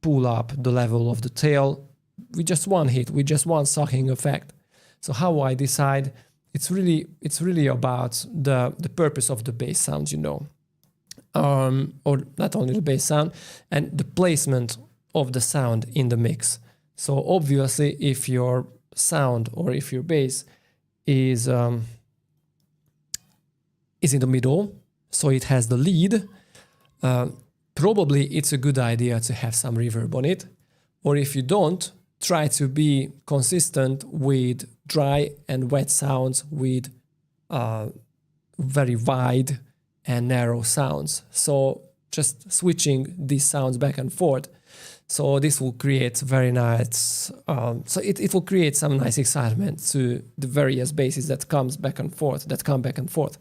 pull up the level of the tail with just one hit, with just one sucking effect. So how I decide, it's really about the purpose of the bass sound, or not only the bass sound, and the placement of the sound in the mix. So obviously, if your sound or if your bass is in the middle, so it has the lead, probably it's a good idea to have some reverb on it. Or if you don't, try to be consistent with dry and wet sounds with very wide and narrow sounds. So just switching these sounds back and forth. So this will create very nice, so it will create some nice excitement to the various basses that come back and forth.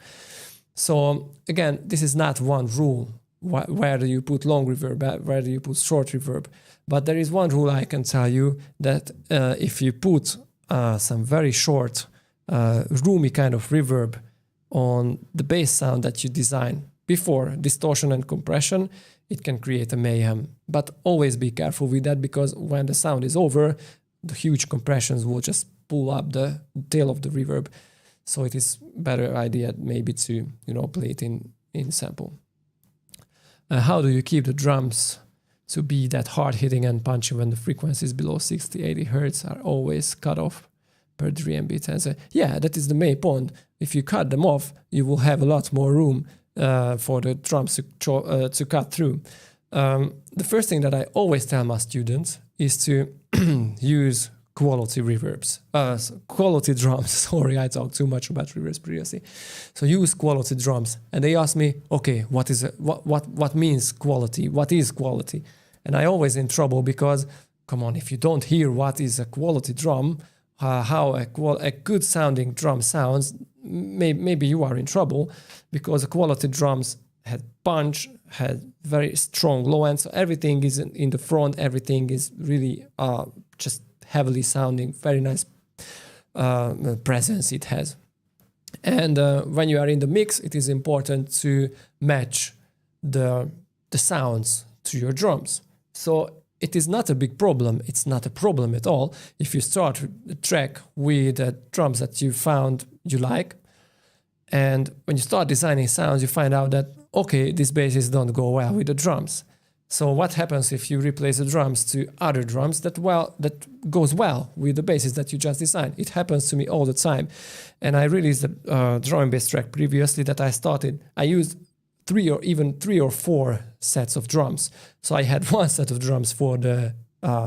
So again, this is not one rule. Where do you put long reverb, where do you put short reverb? But there is one rule I can tell you, that if you put some very short, roomy kind of reverb on the bass sound that you design before distortion and compression, it can create a mayhem. But always be careful with that, because when the sound is over, the huge compressions will just pull up the tail of the reverb. So it is better idea maybe to, play it in sample. How do you keep the drums to be that hard-hitting and punchy when the frequencies below 60-80 Hertz are always cut off per DNB tensor? Yeah, that is the main point. If you cut them off, you will have a lot more room for the drums to cut through. The first thing that I always tell my students is to use quality reverbs, quality drums. Sorry, I talked too much about reverbs previously. So use quality drums, and they ask me, okay, what means quality? What is quality? And I always in trouble, because come on, if you don't hear what is a quality drum, how a good sounding drum sounds, maybe you are in trouble, because quality drums had punch, had very strong low end, so everything is in the front, everything is really just heavily sounding, very nice presence it has. And when you are in the mix, it is important to match the sounds to your drums. So it is not a big problem. It's not a problem at all if you start a track with drums that you found you like, and when you start designing sounds, you find out that, okay, these basses don't go well with the drums. So what happens if you replace the drums to other drums that goes well with the basses that you just designed? It happens to me all the time. And I released a drum and bass track previously that I used 3 or 4 sets of drums. So I had one set of drums for the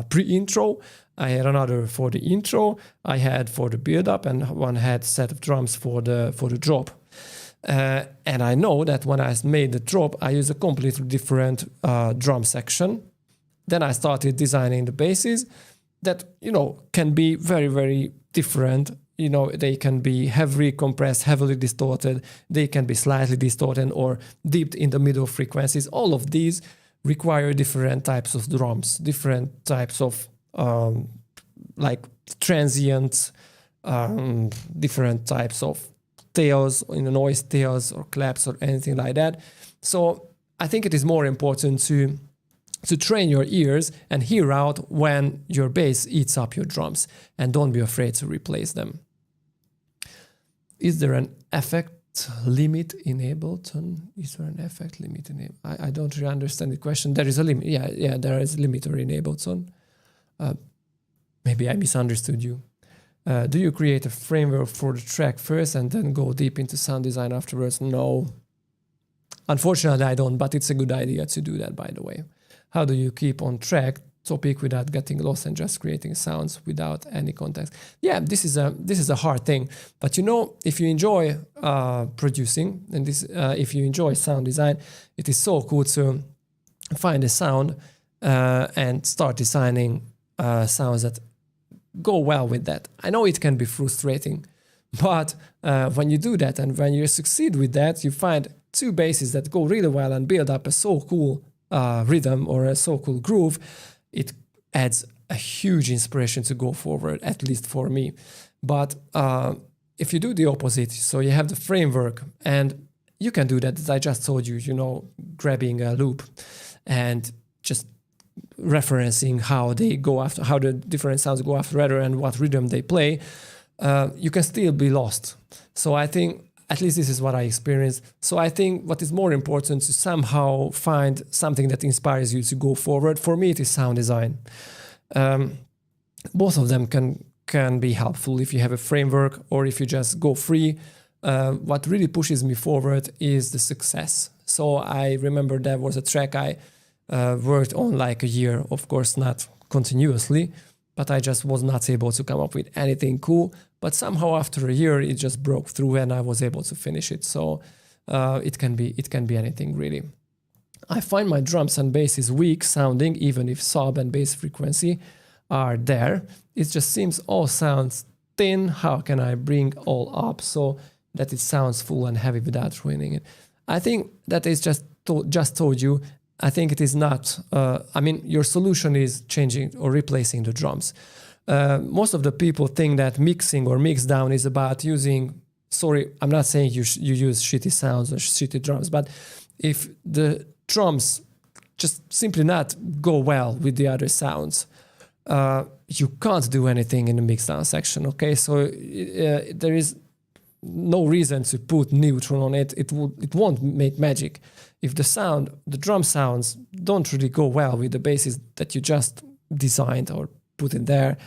pre-intro, I had another for the intro, I had for the build-up, and one had set of drums for the drop. And I know that when I made the drop, I used a completely different drum section. Then I started designing the basses that, can be very, very different. They can be heavily compressed, heavily distorted. They can be slightly distorted or dipped in the middle frequencies. All of these require different types of drums, different types of like transient, different types of tails, noise tails or claps or anything like that. So I think it is more important to train your ears and hear out when your bass eats up your drums, and don't be afraid to replace them. Is there an effect limit in Ableton? Is there an effect limit in Ableton? I don't really understand the question. There is a limit. Yeah, there is a limiter in Ableton. Maybe I misunderstood you. Do you create a framework for the track first and then go deep into sound design afterwards? No. Unfortunately, I don't, but it's a good idea to do that, by the way. How do you keep on track topic without getting lost and just creating sounds without any context? Yeah, this is a hard thing. But if you enjoy producing, and if you enjoy sound design, it is so cool to find a sound and start designing sounds that go well with that. I know it can be frustrating, but when you do that and when you succeed with that, you find 2 basses that go really well and build up a so cool rhythm or a so cool groove. It adds a huge inspiration to go forward, at least for me. But if you do the opposite, so you have the framework, and you can do that, as I just told you, grabbing a loop and just referencing how the different sounds go after rather and what rhythm they play, you can still be lost. So I think, at least this is what I experienced. So I think what is more important to somehow find something that inspires you to go forward. For me, it is sound design. Both of them can be helpful if you have a framework or if you just go free. what really pushes me forward is the success. So I remember there was a track I worked on like a year, of course not continuously, but I just was not able to come up with anything cool. But somehow after a year, it just broke through and I was able to finish it. So it can be anything really. I find my drums and bass is weak sounding, even if sub and bass frequency are there. It just seems all sounds thin. How can I bring all up so that it sounds full and heavy without ruining it? I think that is just told you. I think it is not. I mean, your solution is changing or replacing the drums. Most of the people think that mixing or mix down is about using. Sorry, I'm not saying you use shitty sounds or shitty drums, but if the drums just simply not go well with the other sounds, you can't do anything in the mix down section. Okay, so there is no reason to put neutral on it. It won't make magic. If the drum sounds don't really go well with the basses that you just designed or put in there,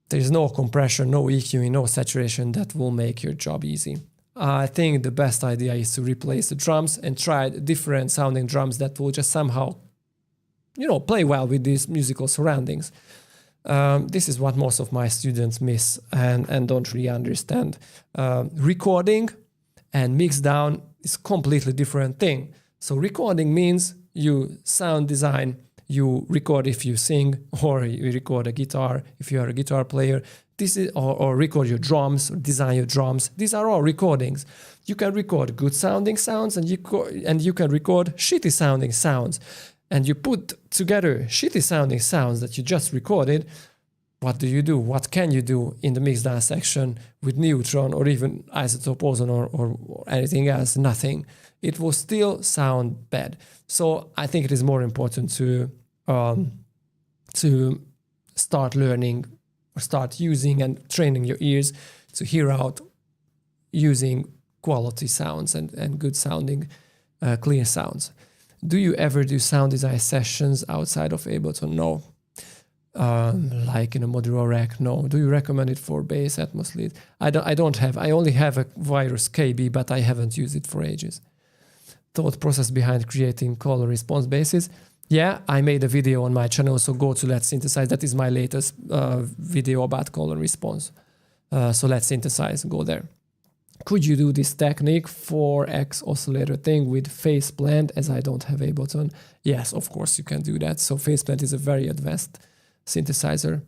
there is no compression, no EQ, no saturation that will make your job easy. I think the best idea is to replace the drums and try different sounding drums that will just somehow, play well with these musical surroundings. This is what most of my students miss and don't really understand. Recording and mix down is a completely different thing. So recording means you sound design, you record if you sing, or you record a guitar if you are a guitar player. This is or record your drums, or design your drums. These are all recordings. You can record good sounding sounds and you can record shitty sounding sounds. And you put together shitty sounding sounds that you just recorded. What do you do? What can you do in the mixdown section with neutron or even isotope ozone or anything else? Nothing. It will still sound bad. So I think it is more important to start learning or start using and training your ears to hear out using quality sounds and good sounding, clear sounds. Do you ever do sound design sessions outside of Ableton? No. Like in a modular rack? No. Do you recommend it for bass, Atmos lead? I don't have. I only have a Virus KB, but I haven't used it for ages. Thought process behind creating color response basses. Yeah, I made a video on my channel, so go to Letsynthesize. That is my latest video about color response. So Letsynthesize, go there. Could you do this technique 4x oscillator thing with phase blend as I don't have Ableton? Yes, of course you can do that. So phase blend is a very advanced synthesizer.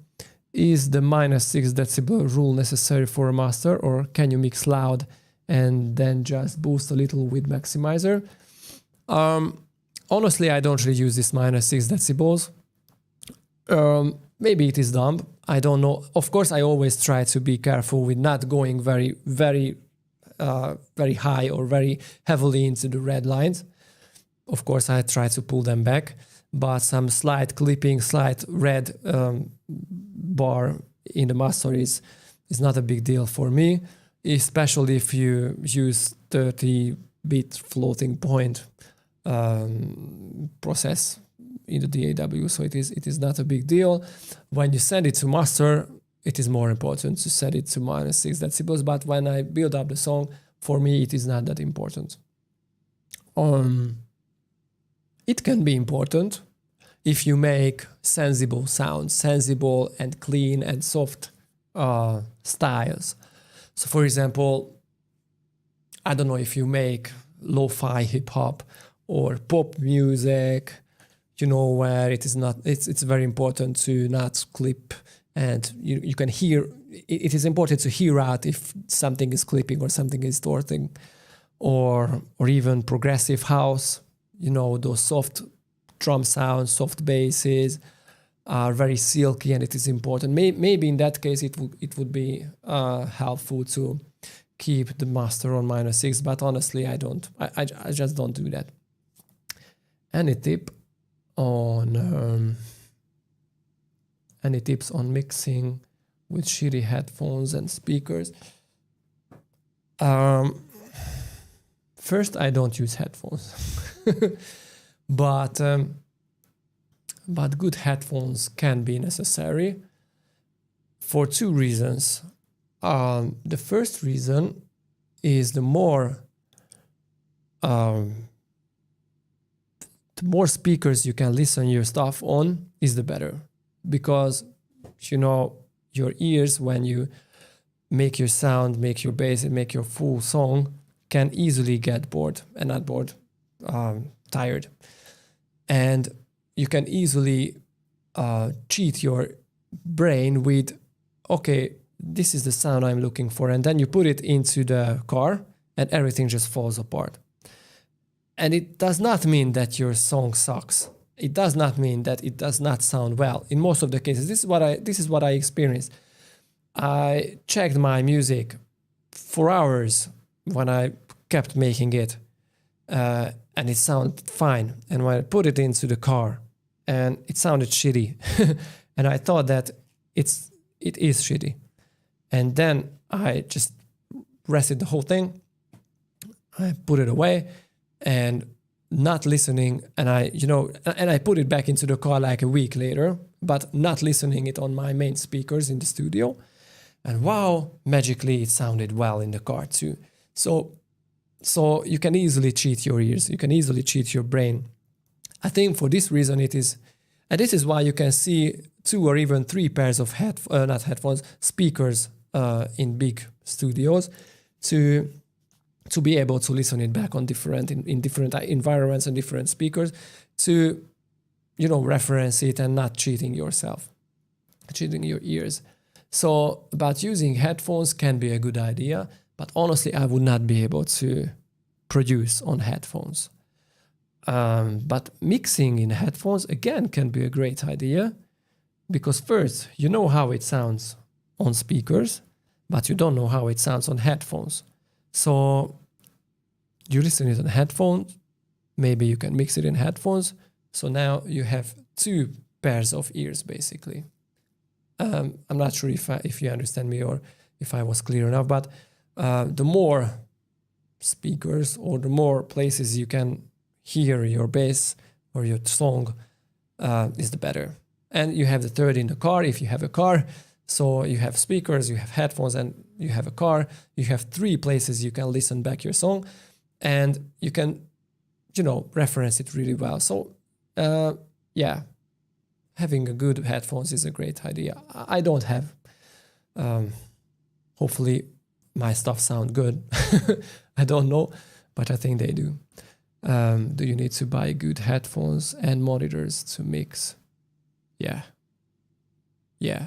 Is the -6 decibel rule necessary for a master, or can you mix loud and then just boost a little with maximizer? Honestly, I don't really use this -6 decibels. Maybe it is dumb. I don't know. Of course, I always try to be careful with not going very, very, very high or very heavily into the red lines. Of course, I try to pull them back, but some slight clipping, slight red bar in the master is not a big deal for me, especially if you use 30-bit floating point process in the DAW, so it is not a big deal. When you send it to master, it is more important to set it to -6 decibels, but when I build up the song, for me it is not that important. It can be important if you make sensible sounds, sensible and clean and soft styles. So for example, I don't know if you make lo-fi hip-hop or pop music, where it is not, it's very important to not clip, and you can hear, it is important to hear out if something is clipping or something is distorting, or even progressive house, those soft drum sounds, soft basses are very silky, and it is important. Maybe in that case it would be helpful to keep the master on -6, but honestly I just don't do that. Any tips on mixing with shitty headphones and speakers? First, I don't use headphones, but good headphones can be necessary for two reasons. The first reason is the more speakers you can listen your stuff on is the better, because you know your ears, when you make your sound, make your bass, and make your full song, can easily get bored, and not bored, tired, and you can easily cheat your brain with, okay, this is the sound I'm looking for, and then you put it into the car and everything just falls apart. And it does not mean that your song sucks. It does not mean that it does not sound well. In most of the cases, this is what I experienced. I checked my music for hours when I kept making it, and it sounded fine. And when I put it into the car, and it sounded shitty, and I thought that it is shitty. And then I just rested the whole thing. I put it away and not listening. And I put it back into the car like a week later, but not listening it on my main speakers in the studio. And wow, magically it sounded well in the car too. So you can easily cheat your ears. You can easily cheat your brain. I think for this reason it is, and this is why you can see 2 or even 3 pairs of speakers in big studios to be able to listen it back on different environments and different speakers, to reference it and not cheating yourself, cheating your ears. So about using headphones can be a good idea, but honestly I would not be able to produce on headphones. But mixing in headphones again can be a great idea, because first you know how it sounds on speakers, but you don't know how it sounds on headphones. So you listen it on headphones, maybe you can mix it in headphones. So now you have 2 pairs of ears basically. I'm not sure if you understand me or if I was clear enough, but the more speakers or the more places you can hear your bass or your song is the better. And you have the third in the car if you have a car. So you have speakers, you have headphones, and you have a car. You have 3 places you can listen back your song, and you can, reference it really well. So yeah, having a good headphones is a great idea. I don't have. Hopefully my stuff sound good. I don't know, but I think they do. Do you need to buy good headphones and monitors to mix? Yeah.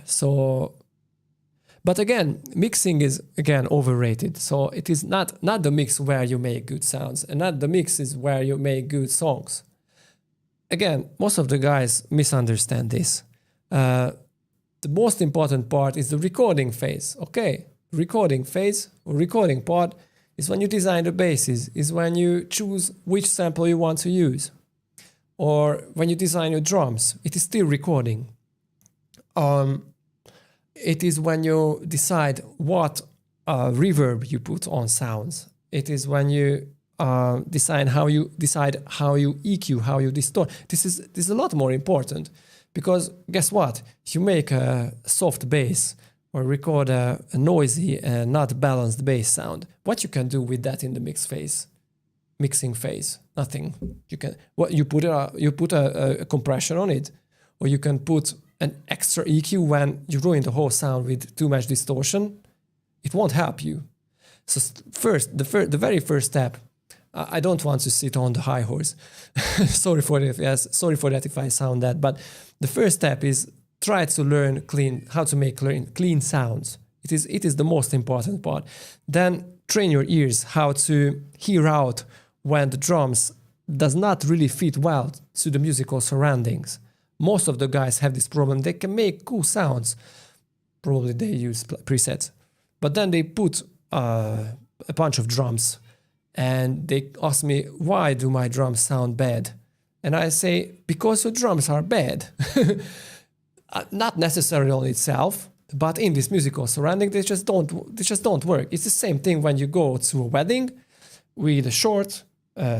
So, but again, mixing is overrated. So it is not the mix where you make good sounds, and not the mix is where you make good songs. Again, most of the guys misunderstand this. The most important part is the recording phase. Okay, recording phase or recording part is when you design the basses, is when you choose which sample you want to use. Or when you design your drums, it is still recording. It is when you decide what reverb you put on sounds. It is when you decide how you EQ, how you distort. This is a lot more important, because guess what? You make a soft bass or record a noisy and not balanced bass sound. What you can do with that in the mixing phase? Nothing. You put a compression on it, or you can put an extra EQ when you ruin the whole sound with too much distortion. It won't help you. So first, the very first step. I don't want to sit on the high horse. Sorry for that if I sound that. But the first step is try to learn how to make clean sounds. It is the most important part. Then train your ears how to hear out when the drums does not really fit well to the musical surroundings. Most of the guys have this problem. They can make cool sounds. Probably they use presets. But then they put a bunch of drums, and they ask me, why do my drums sound bad? And I say, because your drums are bad. Not necessarily on itself, but in this musical surrounding, they just don't work. It's the same thing when you go to a wedding with a short,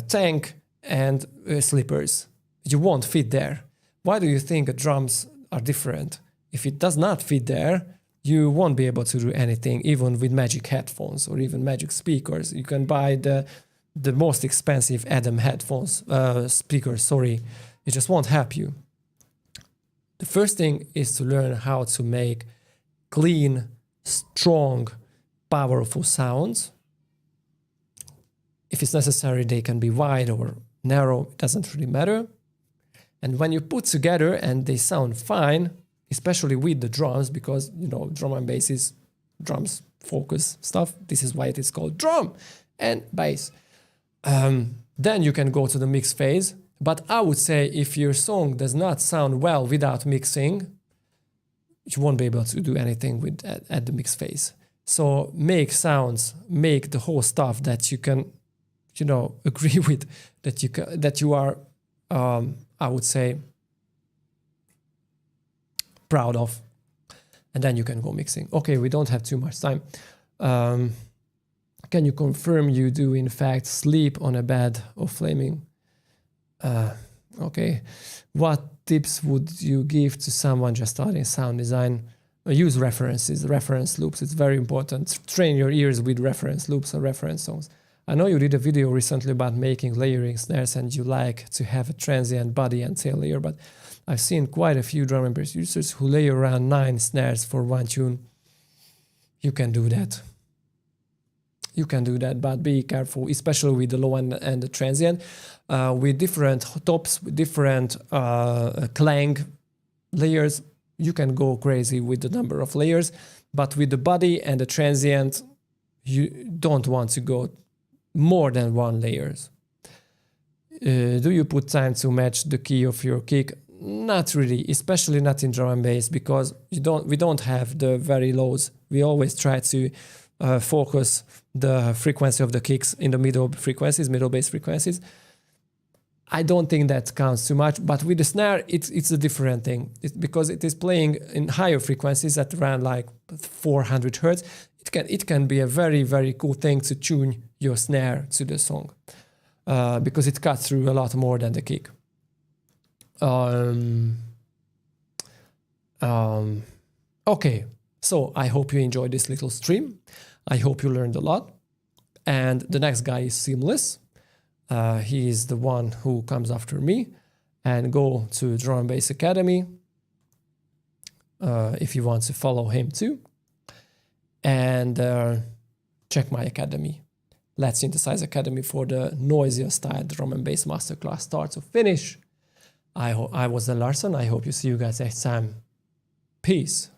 tank, and slippers. You won't fit there. Why do you think drums are different? If it does not fit there, you won't be able to do anything, even with magic headphones or even magic speakers. You can buy the most expensive Adam headphones, speakers, sorry. It just won't help you. The first thing is to learn how to make clean, strong, powerful sounds. If it's necessary, they can be wide or narrow, it doesn't really matter. And when you put together and they sound fine, especially with the drums, because, you know, drum and bass is drums, focus stuff. This is why it is called drum and bass. Then you can go to the mix phase. But I would say if your song does not sound well without mixing, you won't be able to do anything with at the mix phase. So make sounds, make the whole stuff that you can, you know, agree with, that you are, I would say, proud of, and then you can go mixing. Okay, we don't have too much time. Can you confirm you do in fact sleep on a bed of flaming? Okay. What tips would you give to someone just starting sound design? Use references, reference loops. It's very important. Train your ears with reference loops or reference songs. I know you did a video recently about making layering snares and you like to have a transient body and tail layer, but I've seen quite a few drum and bass producers who layer around 9 snares for one tune. You can do that. You can do that, but be careful, especially with the low end and the transient. With different tops, with different clang layers, you can go crazy with the number of layers, but with the body and the transient, you don't want to go more than 1 layers. Do you put time to match the key of your kick? Not really, especially not in drum and bass, because we don't have the very lows. We always try to focus the frequency of the kicks in the middle bass frequencies. I don't think that counts too much, but with the snare, it's a different thing. Because it is playing in higher frequencies at around like 400 hertz. It can be a very, very cool thing to tune your snare to the song, because it cuts through a lot more than the kick. Okay, so I hope you enjoyed this little stream. I hope you learned a lot. And the next guy is Seamless. He is the one who comes after me. And go to DNB Academy if you want to follow him too. And check my academy. Letsynthesize Academy for the noisier style drum and bass masterclass start to finish. I was Larson. I hope you see you guys next time. Peace.